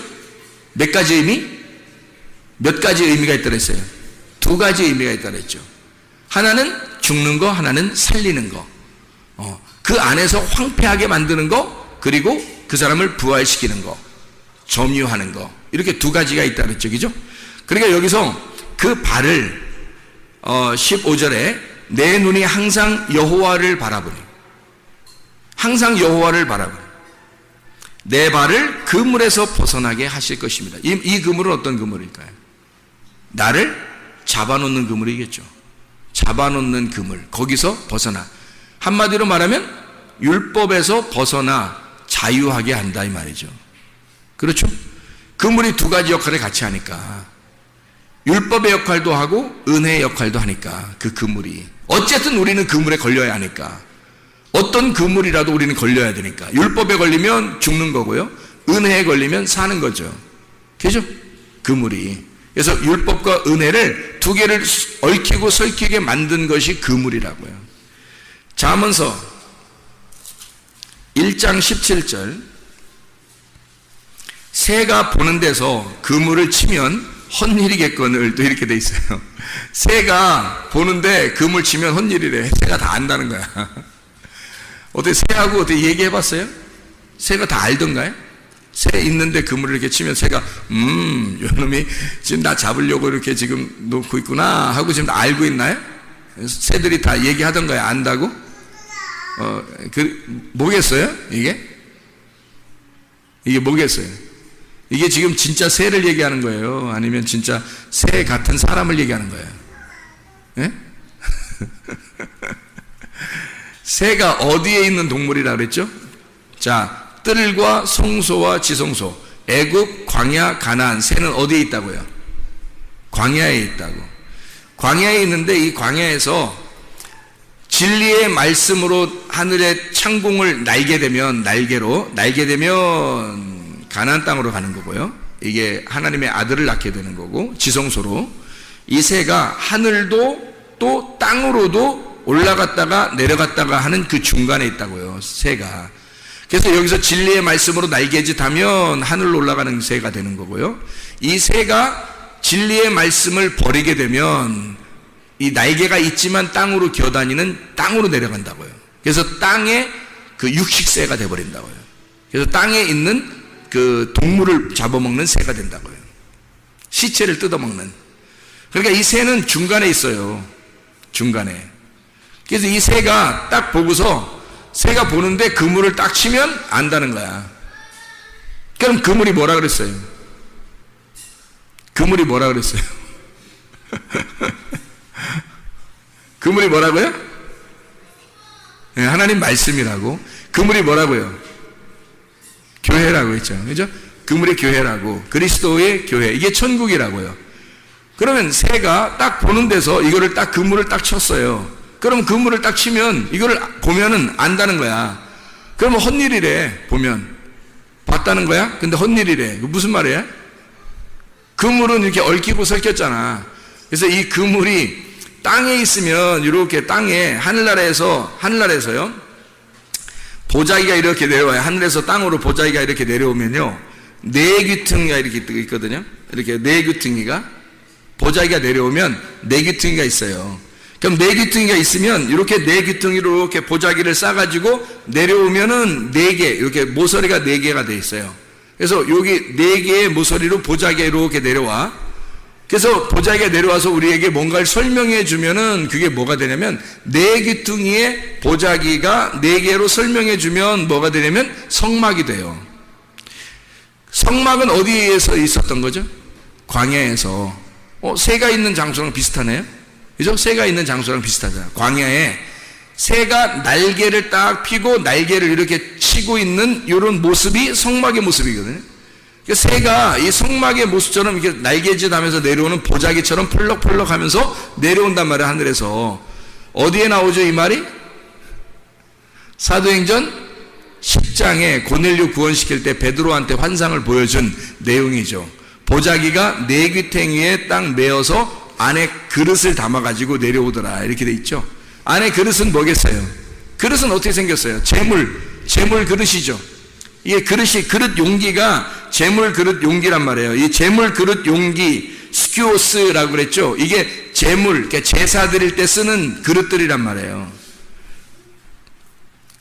몇 가지 의미? 몇 가지 의미가 있다 그랬어요? 두 가지 의미가 있다 그랬죠. 하나는 죽는 거, 하나는 살리는 거. 그 안에서 황폐하게 만드는 거, 그리고 그 사람을 부활시키는 거, 점유하는 거. 이렇게 두 가지가 있다 그랬죠. 그죠? 그러니까 여기서 그 발을 15절에 내 눈이 항상 여호와를 바라보니, 항상 여호와를 바라보니 내 발을 그물에서 벗어나게 하실 것입니다. 이 그물은 어떤 그물일까요? 나를 잡아놓는 그물이겠죠. 잡아놓는 그물, 거기서 벗어나, 한마디로 말하면 율법에서 벗어나 자유하게 한다 이 말이죠. 그렇죠? 그물이 두 가지 역할을 같이 하니까, 율법의 역할도 하고 은혜의 역할도 하니까, 그 그물이 어쨌든 우리는 그물에 걸려야 하니까, 어떤 그물이라도 우리는 걸려야 되니까, 율법에 걸리면 죽는 거고요, 은혜에 걸리면 사는 거죠. 그죠? 그물이. 그래서 율법과 은혜를 두 개를 얽히고 설키게 만든 것이 그물이라고요. 잠언서 1장 17절, 새가 보는 데서 그물을 치면 헛일이겠거늘, 또 이렇게 돼 있어요. 새가 보는데 그물 치면 헛일이래. 새가 다 안다는 거야. 어떻게 새하고 어떻게 얘기해 봤어요? 새가 다 알던가요? 새 있는데 그물을 이렇게 치면 새가 요놈이 지금 나 잡으려고 이렇게 지금 놓고 있구나 하고 지금 알고 있나요? 새들이 다 얘기하던가요? 안다고? 뭐겠어요? 이게 뭐겠어요? 이게 지금 진짜 새를 얘기하는 거예요? 아니면 진짜 새 같은 사람을 얘기하는 거예요? 예? 새가 어디에 있는 동물이라 그랬죠? 자, 뜰과 송소와 지송소, 애굽, 광야, 가나안, 새는 어디에 있다고요? 광야에 있다고. 광야에 있는데 이 광야에서 진리의 말씀으로 하늘의 창공을 날게 되면, 날게 되면 가나안 땅으로 가는 거고요. 이게 하나님의 아들을 낳게 되는 거고, 지성소로 이 새가 하늘도 또 땅으로도 올라갔다가 내려갔다가 하는 그 중간에 있다고요. 새가. 그래서 여기서 진리의 말씀으로 날개짓하면 하늘로 올라가는 새가 되는 거고요. 이 새가 진리의 말씀을 버리게 되면 이 날개가 있지만 땅으로 기어다니는, 땅으로 내려간다고요. 그래서 땅에 그 육식새가 돼버린다고요. 그래서 땅에 있는 그 동물을 잡아먹는 새가 된다고요. 시체를 뜯어먹는. 그러니까 이 새는 중간에 있어요. 중간에. 그래서 이 새가 딱 보고서, 새가 보는데 그물을 딱 치면 안다는 거야. 그럼 그물이 뭐라 그랬어요? 그물이 뭐라 그랬어요? 그물이 뭐라고요? 네, 하나님 말씀이라고. 그물이 뭐라고요? 교회라고 했죠. 그죠? 그물이 교회라고. 그리스도의 교회. 이게 천국이라고요. 그러면 새가 딱 보는 데서 이거를 딱 그물을 딱 쳤어요. 그럼 그물을 딱 치면 이거를 보면은 안다는 거야. 그러면 헛일이래. 보면 봤다는 거야? 근데 헛일이래. 무슨 말이야? 그물은 이렇게 얽히고 설켰잖아. 그래서 이 그물이 땅에 있으면, 이렇게 땅에 하늘나라에서요 보자기가 이렇게 내려와요. 하늘에서 땅으로 보자기가 이렇게 내려오면요, 네 귀퉁이가 이렇게 있거든요. 이렇게 네 귀퉁이가, 보자기가 내려오면 네 귀퉁이가 있어요. 그럼 네 귀퉁이가 있으면 이렇게 네 귀퉁이로 이렇게 보자기를 싸가지고 내려오면은 네 개, 이렇게 모서리가 네 개가 돼 있어요. 그래서 여기 네 개의 모서리로 보자기가 이렇게 내려와. 그래서 보자기가 내려와서 우리에게 뭔가를 설명해 주면은 그게 뭐가 되냐면 네 귀퉁이에 보자기가 네 개로 설명해 주면 뭐가 되냐면 성막이 돼요. 성막은 어디에서 있었던 거죠? 광야에서. 새가 있는 장소랑 비슷하네요. 그죠? 새가 있는 장소랑 비슷하잖아요. 광야에 새가 날개를 딱 펴고 날개를 이렇게 치고 있는 이런 모습이 성막의 모습이거든요. 그러니까 새가 이 성막의 모습처럼 이렇게 날개짓 하면서 내려오는 보자기처럼 펄럭펄럭 하면서 내려온단 말이에요, 하늘에서. 어디에 나오죠, 이 말이? 사도행전 10장에 고넬료 구원시킬 때 베드로한테 환상을 보여준 내용이죠. 보자기가 네 귀퉁이에 딱 메어서 안에 그릇을 담아가지고 내려오더라. 이렇게 돼 있죠. 안에 그릇은 뭐겠어요? 그릇은 어떻게 생겼어요? 재물 그릇이죠. 이게 그릇 용기가 재물 그릇 용기란 말이에요. 이 재물 그릇 용기, 스큐오스라고 그랬죠. 이게 재물, 그러니까 제사 드릴 때 쓰는 그릇들이란 말이에요.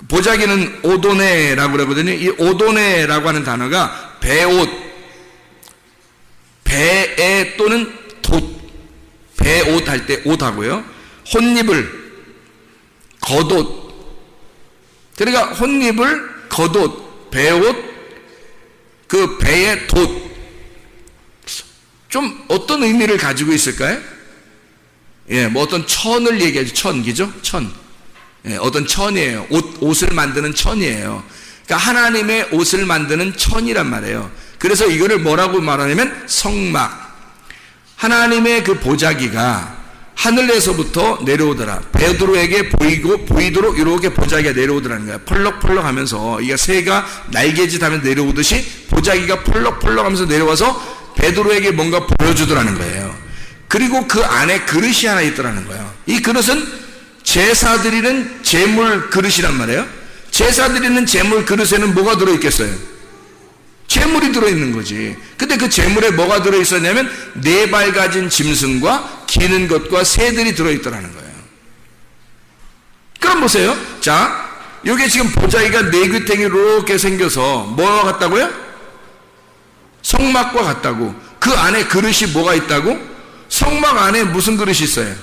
보자기는 오도네라고 그러거든요. 이 오도네라고 하는 단어가 배옷, 배에 또는 돛, 배옷 할 때 옷하고요. 혼입을, 겉옷. 그러니까 혼입을, 겉옷, 배옷, 그 배의 돛. 좀 어떤 의미를 가지고 있을까요? 예, 뭐 어떤 천을 얘기하죠. 천, 그죠? 천. 예, 어떤 천이에요. 옷을 만드는 천이에요. 그러니까 하나님의 옷을 만드는 천이란 말이에요. 그래서 이거를 뭐라고 말하냐면 성막. 하나님의 그 보자기가 하늘에서부터 내려오더라. 베드로에게 보이도록 이렇게 보자기가 내려오더라는 거야. 펄럭펄럭 하면서, 이게 새가 날개짓 하면서 내려오듯이 보자기가 펄럭펄럭 하면서 내려와서 베드로에게 뭔가 보여주더라는 거예요. 그리고 그 안에 그릇이 하나 있더라는 거예요. 이 그릇은 제사 드리는 제물 그릇이란 말이에요. 제사 드리는 제물 그릇에는 뭐가 들어있겠어요? 재물이 들어있는 거지. 근데 그 재물에 뭐가 들어있었냐면 네 발 가진 짐승과 기는 것과 새들이 들어있더라는 거예요. 그럼 보세요. 자, 이게 지금 보자기가 네 귀퉁이 이렇게 생겨서 뭐와 같다고요? 성막과 같다고. 그 안에 그릇이 뭐가 있다고? 성막 안에 무슨 그릇이 있어요?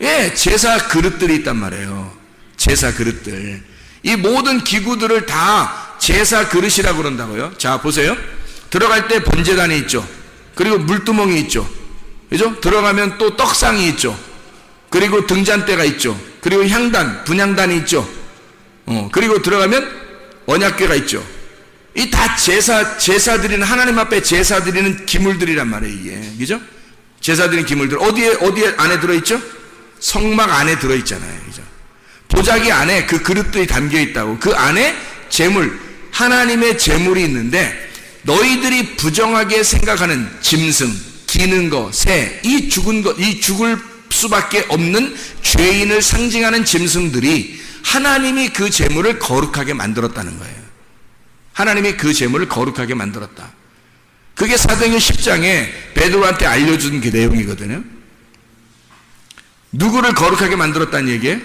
예, 제사 그릇들이 있단 말이에요. 제사 그릇들. 이 모든 기구들을 다 제사 그릇이라고 그런다고요. 자, 보세요. 들어갈 때 번제단이 있죠. 그리고 물두멍이 있죠. 그죠? 들어가면 또 떡상이 있죠. 그리고 등잔대가 있죠. 그리고 향단, 분향단이 있죠. 그리고 들어가면 언약궤가 있죠. 이 다 제사 드리는, 하나님 앞에 제사 드리는 기물들이란 말이에요, 이게. 그죠? 제사 드리는 기물들. 어디에 안에 들어있죠? 성막 안에 들어있잖아요. 그죠? 보자기 안에 그 그릇들이 담겨 있다고. 그 안에 재물, 하나님의 재물이 있는데 너희들이 부정하게 생각하는 짐승, 기는 거, 새, 이 죽을 수밖에 없는 죄인을 상징하는 짐승들이 하나님이 그 재물을 거룩하게 만들었다는 거예요. 하나님이 그 재물을 거룩하게 만들었다. 그게 사도행전 10장에 베드로한테 알려준 그 내용이거든요. 누구를 거룩하게 만들었다는 얘기예요?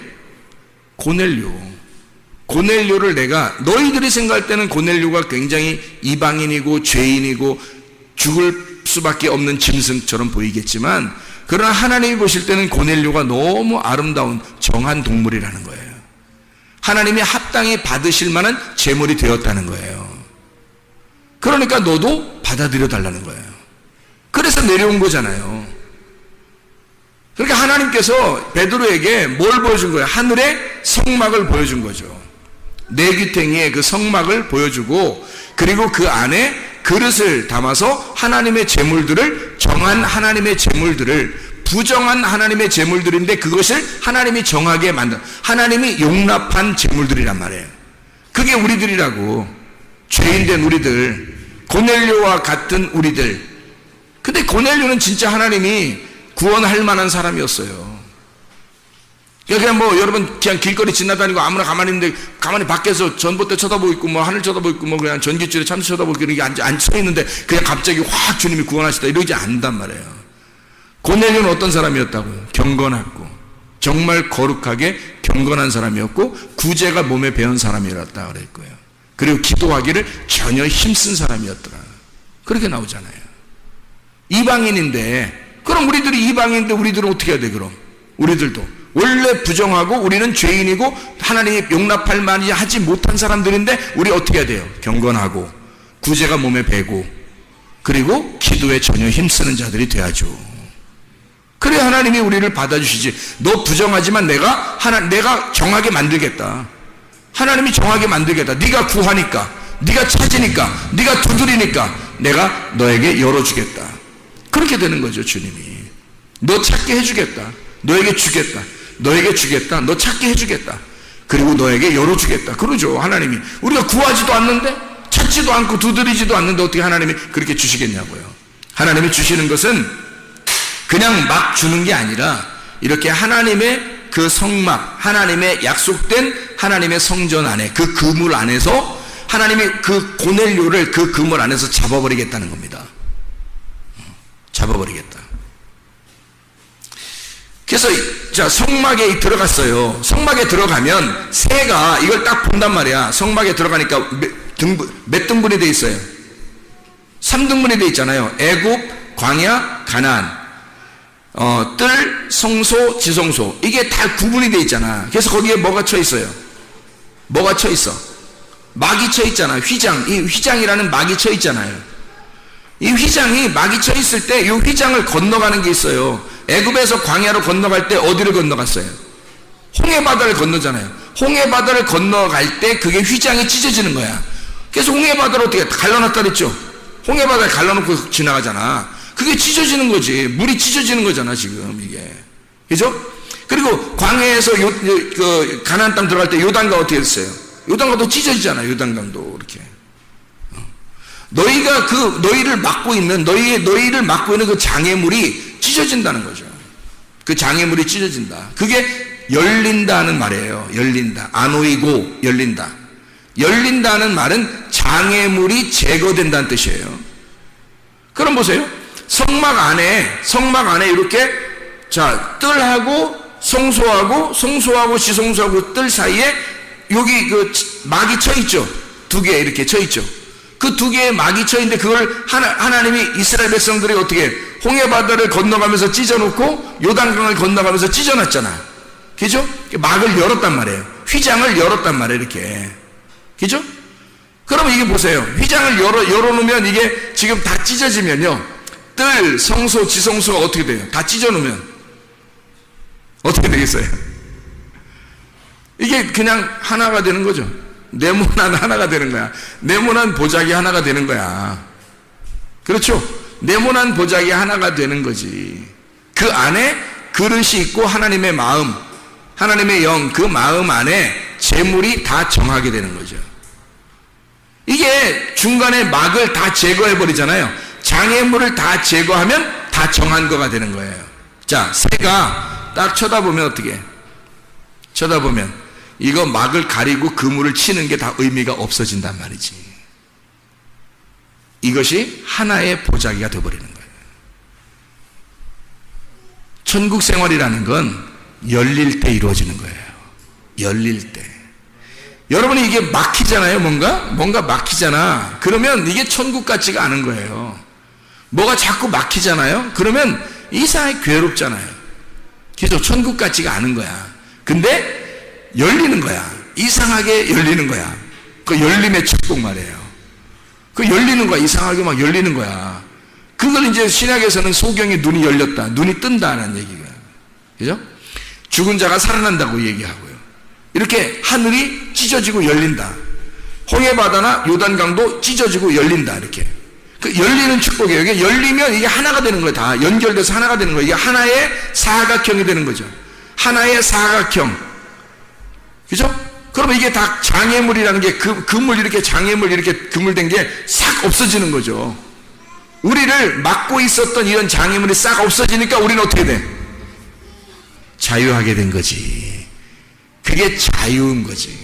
고넬료를 내가, 너희들이 생각할 때는 고넬료가 굉장히 이방인이고 죄인이고 죽을 수밖에 없는 짐승처럼 보이겠지만, 그러나 하나님이 보실 때는 고넬료가 너무 아름다운 정한 동물이라는 거예요. 하나님이 합당히 받으실 만한 제물이 되었다는 거예요. 그러니까 너도 받아들여 달라는 거예요. 그래서 내려온 거잖아요. 그러니까 하나님께서 베드로에게 뭘 보여준 거예요? 하늘의 성막을 보여준 거죠. 네 귀퉁이의 그 성막을 보여주고, 그리고 그 안에 그릇을 담아서 하나님의 제물들을, 정한 하나님의 제물들을, 부정한 하나님의 제물들인데 그것을 하나님이 정하게 만든, 하나님이 용납한 제물들이란 말이에요. 그게 우리들이라고. 죄인된 우리들, 고넬료와 같은 우리들. 근데 고넬료는 진짜 하나님이 구원할 만한 사람이었어요. 그냥 뭐 여러분 그냥 길거리 지나다니고 아무나 가만히 있는데, 가만히 밖에서 전봇대 쳐다보고 있고 뭐 하늘 쳐다보고 있고 뭐 그냥 전기줄에 참치 쳐다보고 이렇게 앉아 있는데 그냥 갑자기 확 주님이 구원하시다 이러지 않단 말이에요. 고넬료는 어떤 사람이었다고요? 경건하고 정말 거룩하게 경건한 사람이었고 구제가 몸에 배운 사람이었다 그랬고요. 그리고 기도하기를 전혀 힘쓴 사람이었더라. 그렇게 나오잖아요. 이방인인데, 그럼 우리들이 이방인인데 우리들은 어떻게 해야 돼? 그럼 우리들도 원래 부정하고 우리는 죄인이고 하나님이 용납할 만이 하지 못한 사람들인데 우리 어떻게 해야 돼요? 경건하고 구제가 몸에 배고 그리고 기도에 전혀 힘쓰는 자들이 돼야죠. 그래 하나님이 우리를 받아주시지. 너 부정하지만 내가 정하게 만들겠다. 하나님이 정하게 만들겠다. 네가 구하니까, 네가 찾으니까, 네가 두드리니까 내가 너에게 열어주겠다. 그렇게 되는 거죠. 주님이 너 찾게 해주겠다. 너에게 주겠다. 너에게 주겠다. 너 찾게 해주겠다. 그리고 너에게 열어주겠다. 그러죠. 하나님이. 우리가 구하지도 않는데, 찾지도 않고 두드리지도 않는데 어떻게 하나님이 그렇게 주시겠냐고요. 하나님이 주시는 것은 그냥 막 주는 게 아니라 이렇게 하나님의 그 성막, 하나님의 약속된 하나님의 성전 안에, 그 그물 안에서 하나님이 그 고넬료를 그 그물 안에서 잡아버리겠다는 겁니다. 잡아버리겠다. 그래서 자, 성막에 들어갔어요. 성막에 들어가면 새가 이걸 딱 본단 말이야. 성막에 들어가니까 몇 등분이 돼 있어요? 3등분이 돼 있잖아요. 애굽, 광야, 가나안. 뜰, 성소, 지성소. 이게 다 구분이 돼 있잖아. 그래서 거기에 뭐가 쳐 있어요? 뭐가 쳐 있어? 막이 쳐 있잖아. 휘장. 이 휘장이라는 막이 쳐 있잖아요. 이 휘장이 막이 쳐 있을 때 이 휘장을 건너가는 게 있어요. 애굽에서 광야로 건너갈 때 어디를 건너갔어요? 홍해바다를 건너잖아요. 홍해바다를 건너갈 때 그게 휘장이 찢어지는 거야. 그래서 홍해바다를 어떻게 갈라놨다 그랬죠? 홍해바다에 갈라놓고 지나가잖아. 그게 찢어지는 거지. 물이 찢어지는 거잖아 지금 이게. 그죠? 그리고 광야에서 가나안 땅 들어갈 때 요단강 어떻게 됐어요? 요단강도 찢어지잖아. 요단강도 이렇게. 너희가 너희를 막고 있는 그 장애물이 찢어진다는 거죠. 그 장애물이 찢어진다. 그게 열린다는 말이에요. 열린다. 아노이고 열린다. 열린다는 말은 장애물이 제거된다는 뜻이에요. 그럼 보세요. 성막 안에 이렇게 자, 뜰하고 성소하고 지성소하고 뜰 사이에 여기 그 막이 쳐 있죠. 두 개 이렇게 쳐 있죠. 그 두 개의 막이 쳐 있는데 그걸 하나님이 이스라엘 백성들이 어떻게 홍해바다를 건너가면서 찢어놓고 요단강을 건너가면서 찢어놨잖아. 그죠? 막을 열었단 말이에요. 휘장을 열었단 말이에요. 이렇게. 그죠? 그러면 이게 보세요. 휘장을 열어놓으면 이게 지금 다 찢어지면요. 뜰, 성소, 지성소가 어떻게 돼요? 다 찢어놓으면 어떻게 되겠어요? 이게 그냥 하나가 되는 거죠. 네모난 하나가 되는 거야. 네모난 보자기 하나가 되는 거야. 그렇죠? 네모난 보자기 하나가 되는 거지. 그 안에 그릇이 있고 하나님의 마음, 하나님의 영, 그 마음 안에 재물이 다 정하게 되는 거죠. 이게 중간에 막을 다 제거해 버리잖아요. 장애물을 다 제거하면 다 정한 거가 되는 거예요. 자, 새가 딱 쳐다보면 어떻게? 쳐다보면 이거 막을 가리고 그물을 치는 게 다 의미가 없어진단 말이지. 이것이 하나의 보자기가 되어버리는 거예요. 천국 생활이라는 건 열릴 때 이루어지는 거예요. 열릴 때. 여러분이 이게 막히잖아요. 뭔가 막히잖아. 그러면 이게 천국 같지가 않은 거예요. 뭐가 자꾸 막히잖아요. 그러면 이상하게 괴롭잖아요. 그래서 천국 같지가 않은 거야. 근데 열리는 거야. 이상하게 열리는 거야. 그 열림의 축복 말이에요. 그 열리는 거야. 이상하게 막 열리는 거야. 그걸 이제 신약에서는 소경의 눈이 열렸다. 눈이 뜬다는 얘기가. 그죠? 죽은 자가 살아난다고 얘기하고요. 이렇게 하늘이 찢어지고 열린다. 홍해바다나 요단강도 찢어지고 열린다. 이렇게. 그 열리는 축복이에요. 이게 열리면 이게 하나가 되는 거예요. 다 연결돼서 하나가 되는 거예요. 이게 하나의 사각형이 되는 거죠. 하나의 사각형. 그죠? 그러면 이게 다 장애물이라는 게 그물 이렇게 장애물 이렇게 그물된 게 싹 없어지는 거죠. 우리를 막고 있었던 이런 장애물이 싹 없어지니까 우리는 어떻게 돼? 자유하게 된 거지. 그게 자유인 거지.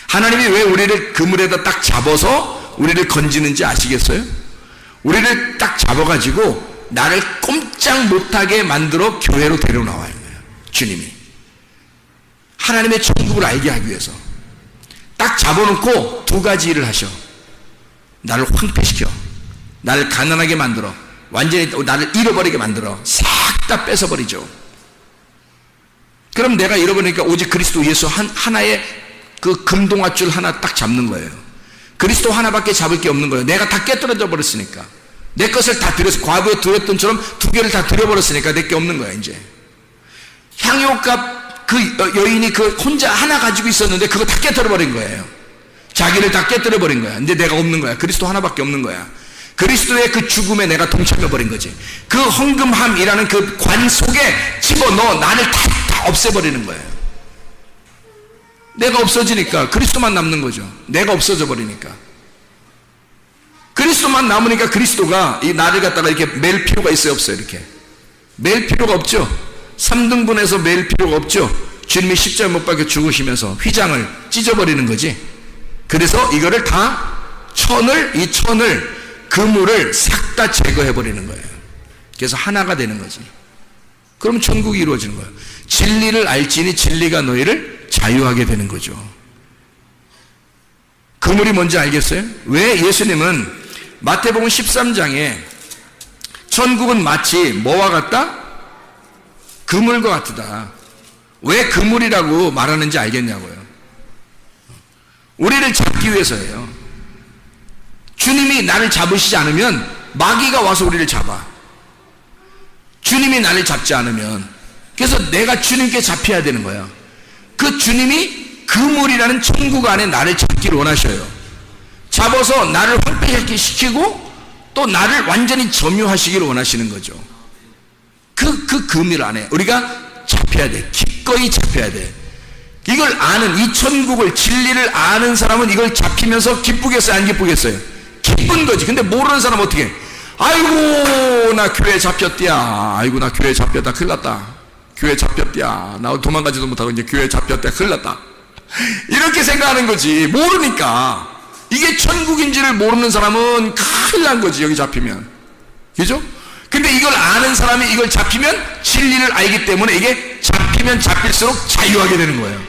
하나님이 왜 우리를 그물에다 딱 잡아서 우리를 건지는지 아시겠어요? 우리를 딱 잡아가지고 나를 꼼짝 못하게 만들어 교회로 데려나와요. 주님이. 하나님의 천국을 알게 하기 위해서 딱 잡아놓고 두 가지 일을 하셔. 나를 황폐시켜. 나를 가난하게 만들어 완전히 나를 잃어버리게 만들어 싹 다 뺏어버리죠. 그럼 내가 잃어버리니까 오직 그리스도 예수 하나의 그 금동아줄 하나 딱 잡는 거예요. 그리스도 하나밖에 잡을 게 없는 거예요. 내가 다 깨뜨려져 버렸으니까. 내 것을 다 드려서 과거에 드렸던처럼 두 개를 다 드려버렸으니까 내 게 없는 거야 이제. 향유값 그 여인이 그 혼자 하나 가지고 있었는데 그거 다 깨뜨려버린 거예요. 자기를 다 깨뜨려버린 거야. 근데 내가 없는 거야. 그리스도 하나밖에 없는 거야. 그리스도의 그 죽음에 내가 동참해버린 거지. 그 헌금함이라는 그 관 속에 집어넣어 나를 다 없애버리는 거예요. 내가 없어지니까 그리스도만 남는 거죠. 내가 없어져 버리니까. 그리스도만 남으니까 그리스도가 이 나를 갖다가 이렇게 맬 필요가 있어요, 없어요? 이렇게 맬 필요가 없죠. 3등분해서 맬 필요가 없죠. 주님이 십자가 못 박혀 죽으시면서 휘장을 찢어버리는 거지. 그래서 이거를 다 이 천을 그물을 싹 다 제거해버리는 거예요. 그래서 하나가 되는 거지. 그럼 천국이 이루어지는 거예요. 진리를 알지니 진리가 너희를 자유하게 되는 거죠. 그물이 뭔지 알겠어요? 왜 예수님은 마태복음 13장에 천국은 마치 뭐와 같다? 그물과 같다. 왜 그물이라고 말하는지 알겠냐고요. 우리를 잡기 위해서예요. 주님이 나를 잡으시지 않으면 마귀가 와서 우리를 잡아. 주님이 나를 잡지 않으면. 그래서 내가 주님께 잡혀야 되는 거야. 그 주님이 그물이라는 천국 안에 나를 잡기를 원하셔요. 잡아서 나를 황폐시키고 또 나를 완전히 점유하시기를 원하시는 거죠. 그 그물 안에 우리가 잡혀야 돼. 기꺼이 잡혀야 돼. 이걸 아는, 이 천국을, 진리를 아는 사람은 이걸 잡히면서 기쁘겠어요, 안 기쁘겠어요? 기쁜 거지. 근데 모르는 사람은 어떻게 해? 아이고 나 교회 잡혔디야. 아이고 나 교회 잡혔다. 큰일 났다. 교회 잡혔디야. 나 도망가지도 못하고 이제 교회 잡혔다. 큰일 났다. 이렇게 생각하는 거지. 모르니까. 이게 천국인지를 모르는 사람은 큰일 난 거지, 여기 잡히면. 그죠? 근데 이걸 아는 사람이 이걸 잡히면 진리를 알기 때문에 이게 잡히면 잡힐수록 자유하게 되는 거예요.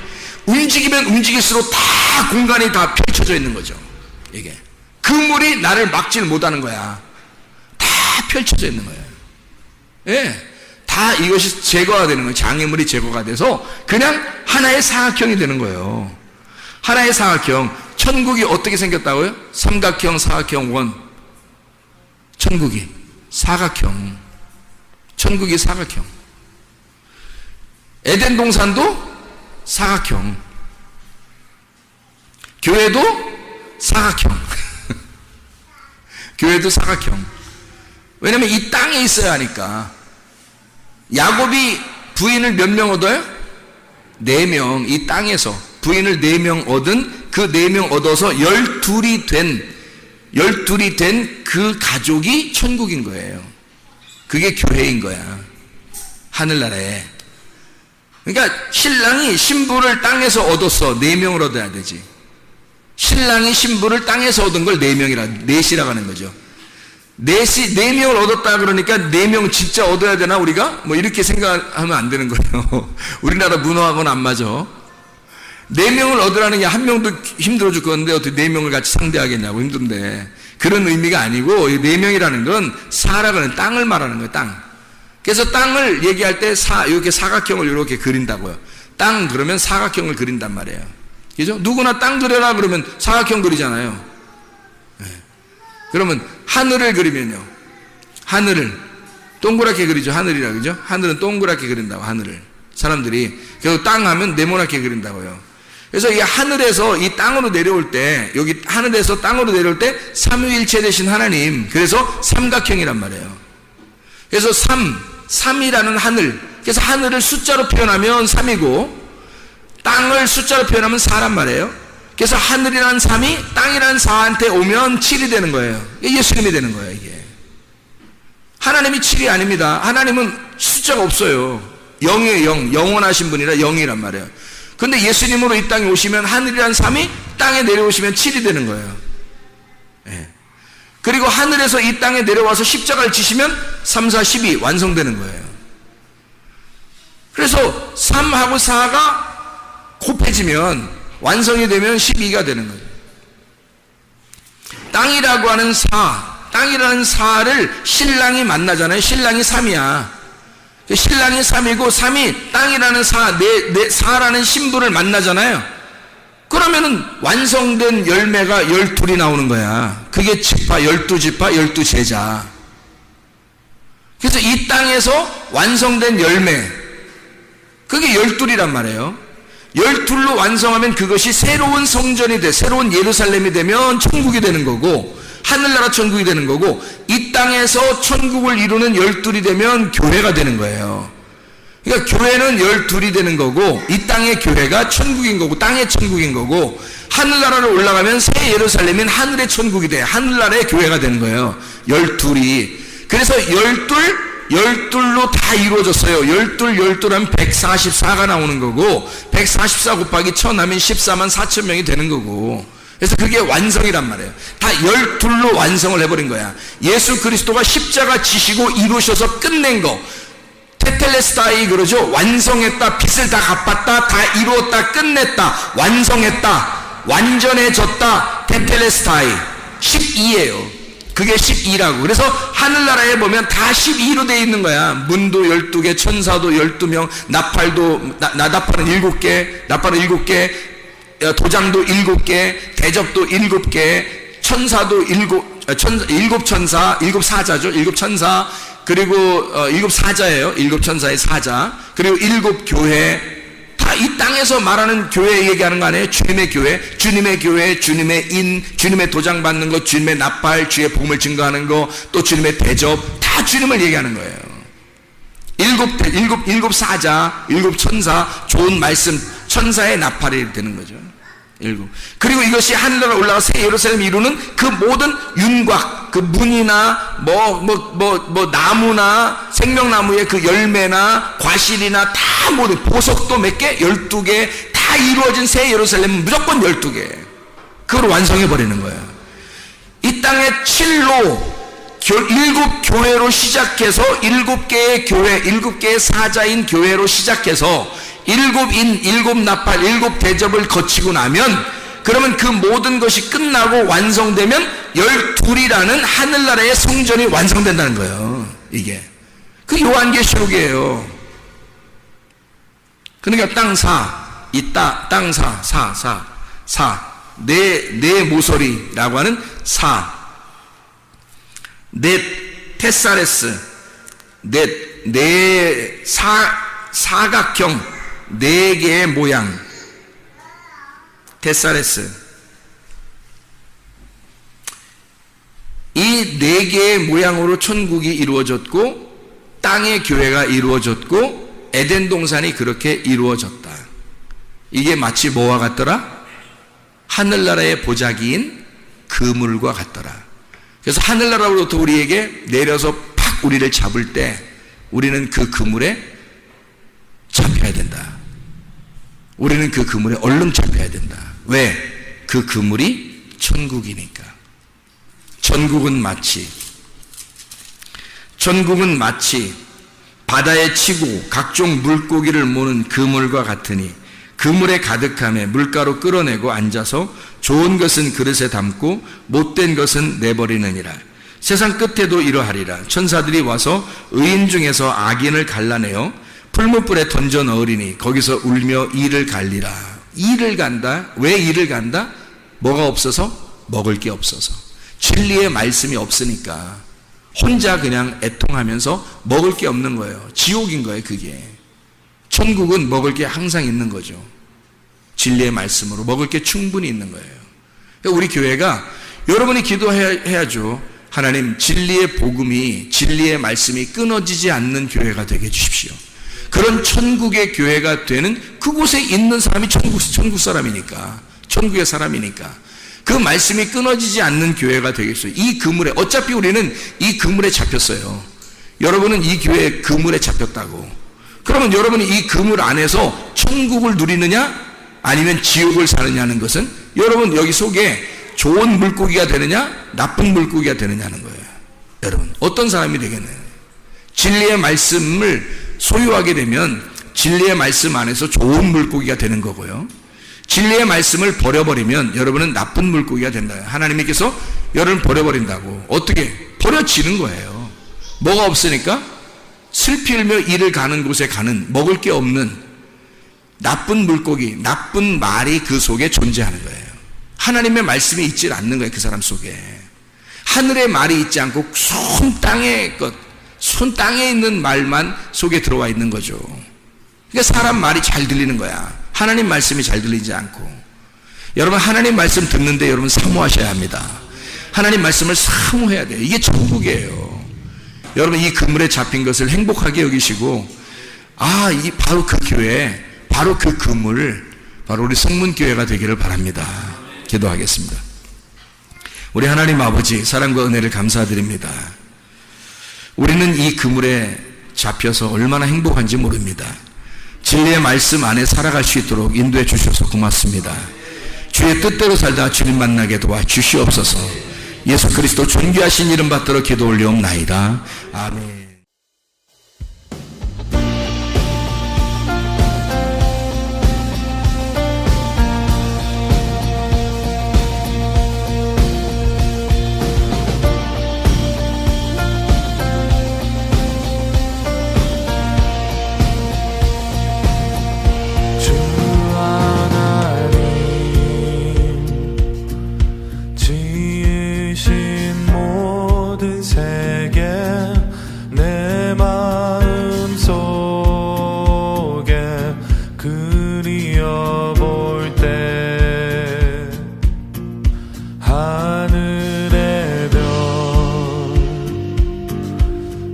움직이면 움직일수록 다 공간이 다 펼쳐져 있는 거죠. 이게 그물이 나를 막지를 못하는 거야. 다 펼쳐져 있는 거예요. 예, 다 이것이 제거가 되는 거예요. 장애물이 제거가 돼서 그냥 하나의 사각형이 되는 거예요. 하나의 사각형. 천국이 어떻게 생겼다고요? 삼각형, 사각형, 원. 천국이 사각형. 천국이 사각형. 에덴 동산도 사각형. 교회도 사각형. 교회도 사각형. 왜냐면 이 땅에 있어야 하니까. 야곱이 부인을 몇 명 얻어요? 4명. 이 땅에서 부인을 4명 얻은 그 4명 얻어서 12이 된 그 가족이 천국인 거예요. 그게 교회인 거야. 하늘나라에. 그러니까 신랑이 신부를 땅에서 얻었어. 4명을 얻어야 되지. 신랑이 신부를 땅에서 얻은 걸 4명이라고 하는 거죠. 4명을 얻었다 그러니까 4명 진짜 얻어야 되나 우리가? 뭐 이렇게 생각하면 안 되는 거예요. 우리나라 문화하고는 안 맞아. 4명을 얻으라는 게 한 명도 힘들어 죽겠는데 어떻게 4명을 같이 상대하겠냐고. 힘든데. 그런 의미가 아니고 4명이라는 건 사라는 땅을 말하는 거예요. 땅. 그래서 땅을 얘기할 때 이렇게 사각형을 이렇게 그린다고요. 땅 그러면 사각형을 그린단 말이에요. 그죠? 누구나 땅 그려라 그러면 사각형 그리잖아요. 네. 그러면 하늘을 그리면요. 하늘을 동그랗게 그리죠. 하늘이라 그죠? 하늘은 동그랗게 그린다고. 하늘을 사람들이. 그리고 땅 하면 네모나게 그린다고요. 그래서 이 하늘에서 이 땅으로 내려올 때, 여기 하늘에서 땅으로 내려올 때 삼위일체 되신 하나님, 그래서 삼각형이란 말이에요. 그래서 3이라는 하늘, 그래서 하늘을 숫자로 표현하면 3이고 땅을 숫자로 표현하면 4란 말이에요. 그래서 하늘이라는 3이 땅이라는 4한테 오면 7이 되는 거예요. 이게 예수님이 되는 거예요. 이게 하나님이 7이 아닙니다. 하나님은 숫자가 없어요. 0이에요. 0. 영원하신 분이라 0이란 말이에요. 근데 예수님으로 이 땅에 오시면 하늘이란 3이 땅에 내려오시면 7이 되는 거예요. 예. 그리고 하늘에서 이 땅에 내려와서 십자가를 지시면 3, 4, 12 완성되는 거예요. 그래서 3하고 4가 곱해지면 완성이 되면 12가 되는 거예요. 땅이라고 하는 4, 땅이라는 사를 신랑이 만나잖아요. 신랑이 3이야. 신랑이 3이고 3이 땅이라는 사라는 신부를 만나잖아요. 그러면은 완성된 열매가 12이 나오는 거야. 그게 지파, 12지파, 12제자. 그래서 이 땅에서 완성된 열매, 그게 12이란 말이에요. 12로 완성하면 그것이 새로운 성전이 돼, 새로운 예루살렘이 되면 천국이 되는 거고, 하늘나라 천국이 되는 거고, 이 땅에서 천국을 이루는 12이 되면 교회가 되는 거예요. 그러니까 교회는 12이 되는 거고, 이 땅의 교회가 천국인 거고, 땅의 천국인 거고, 하늘나라로 올라가면 새 예루살렘인 하늘의 천국이 돼, 하늘나라의 교회가 되는 거예요. 12이. 그래서 12로 다 이루어졌어요. 12 하면 144가 나오는 거고, 144 곱하기 1000 하면 14만 4천 명이 되는 거고, 그래서 그게 완성이란 말이에요. 다 12로 완성을 해버린 거야. 예수 그리스도가 십자가 지시고 이루셔서 끝낸 거, 테텔레스타이 그러죠. 완성했다, 빚을 다 갚았다, 다 이루었다, 끝냈다, 완성했다, 완전해졌다, 테텔레스타이 12예요. 그게 12라고. 그래서 하늘나라에 보면 다 12로 되어 있는 거야. 문도 12개, 천사도 12명, 나팔도, 나팔은 7개, 나팔은 7개, 도장도 7개, 대접도 7개, 천사도 7 천사, 7 사자죠. 7 천사, 그리고 7 사자예요. 7 천사의 사자, 그리고 7 교회. 다 이 땅에서 말하는 교회 얘기하는 거 아니에요? 주님의 교회, 주님의 교회, 주님의 인, 주님의 도장 받는 거, 주님의 나팔, 주의 복음을 증거하는 거, 또 주님의 대접, 다 주님을 얘기하는 거예요. 7 사자, 7 천사, 좋은 말씀, 천사의 나팔이 되는 거죠. 7. 그리고 이것이 하늘나라 올라가 새 예루살렘 이루는 그 모든 윤곽, 그 문이나 나무나 생명나무의 그 열매나 과실이나 다 모든 보석도 몇 개? 12개 다 이루어진 새 예루살렘은 무조건 12개. 그걸 완성해 버리는 거예요. 이 땅의 7로 7 교회로 시작해서 7개의 교회, 7개의 사자인 교회로 시작해서 7 인, 7 나팔, 7 대접을 거치고 나면, 그러면 그 모든 것이 끝나고 완성되면 12이라는 하늘나라의 성전이 완성된다는 거예요. 이게 그 요한계시록이에요. 그러니까 땅사, 이 땅사, 내 모서리라고 하는 내 테사레스, 내 사각형 4개의 모양, 테사레스. 이 4개의 모양으로 천국이 이루어졌고, 땅의 교회가 이루어졌고, 에덴 동산이 그렇게 이루어졌다. 이게 마치 뭐와 같더라? 하늘나라의 보자기인 그물과 같더라. 그래서 하늘나라로부터 우리에게 내려서 팍 우리를 잡을 때 우리는 그 그물에 잡혀야 된다. 우리는 그 그물에 얼른 잡혀야 된다. 왜? 그 그물이 천국이니까. 천국은 마치 바다에 치고 각종 물고기를 모는 그물과 같으니, 그물에 가득함에 물가로 끌어내고 앉아서 좋은 것은 그릇에 담고 못된 것은 내버리느니라. 세상 끝에도 이러하리라. 천사들이 와서 의인 중에서 악인을 갈라내어 풀무불에 던져 넣으리니 거기서 울며 이를 갈리라. 이를 간다. 왜 이를 간다? 뭐가 없어서? 먹을 게 없어서. 진리의 말씀이 없으니까 혼자 그냥 애통하면서 먹을 게 없는 거예요. 지옥인 거예요. 그게. 천국은 먹을 게 항상 있는 거죠. 진리의 말씀으로 먹을 게 충분히 있는 거예요. 그러니까 우리 교회가, 여러분이 기도해야죠. 하나님, 진리의 복음이, 진리의 말씀이 끊어지지 않는 교회가 되게 해주십시오. 그런 천국의 교회가 되는, 그곳에 있는 사람이 천국 사람이니까, 천국의 사람이니까 그 말씀이 끊어지지 않는 교회가 되겠어요. 이 그물에, 어차피 우리는 이 그물에 잡혔어요. 여러분은 이 교회의 그물에 잡혔다고. 그러면 여러분이 이 그물 안에서 천국을 누리느냐 아니면 지옥을 사느냐는 것은 여러분 여기 속에 좋은 물고기가 되느냐 나쁜 물고기가 되느냐는 거예요. 여러분 어떤 사람이 되겠나요? 진리의 말씀을 소유하게 되면 진리의 말씀 안에서 좋은 물고기가 되는 거고요. 진리의 말씀을 버려버리면 여러분은 나쁜 물고기가 된다. 하나님께서 여러분을 버려버린다고. 어떻게? 버려지는 거예요. 뭐가 없으니까? 슬피 울며 이를 가는 곳에 가는, 먹을 게 없는 나쁜 물고기, 나쁜 말이 그 속에 존재하는 거예요. 하나님의 말씀이 있질 않는 거예요. 그 사람 속에. 하늘의 말이 있지 않고 손 땅에 있는 말만 속에 들어와 있는 거죠. 그러니까 사람 말이 잘 들리는 거야. 하나님 말씀이 잘 들리지 않고. 여러분, 하나님 말씀 듣는데 여러분 사모하셔야 합니다. 하나님 말씀을 사모해야 돼요. 이게 천국이에요. 여러분, 이 그물에 잡힌 것을 행복하게 여기시고, 이 바로 그 교회, 바로 그 그물, 바로 우리 성문교회가 되기를 바랍니다. 기도하겠습니다. 우리 하나님 아버지, 사랑과 은혜를 감사드립니다. 우리는 이 그물에 잡혀서 얼마나 행복한지 모릅니다. 진리의 말씀 안에 살아갈 수 있도록 인도해 주셔서 고맙습니다. 주의 뜻대로 살다 주님 만나게 도와 주시옵소서. 예수 그리스도 존귀하신 이름 받들어 기도 올리옵나이다. 아멘.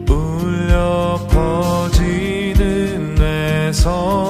울려 퍼지는 내 성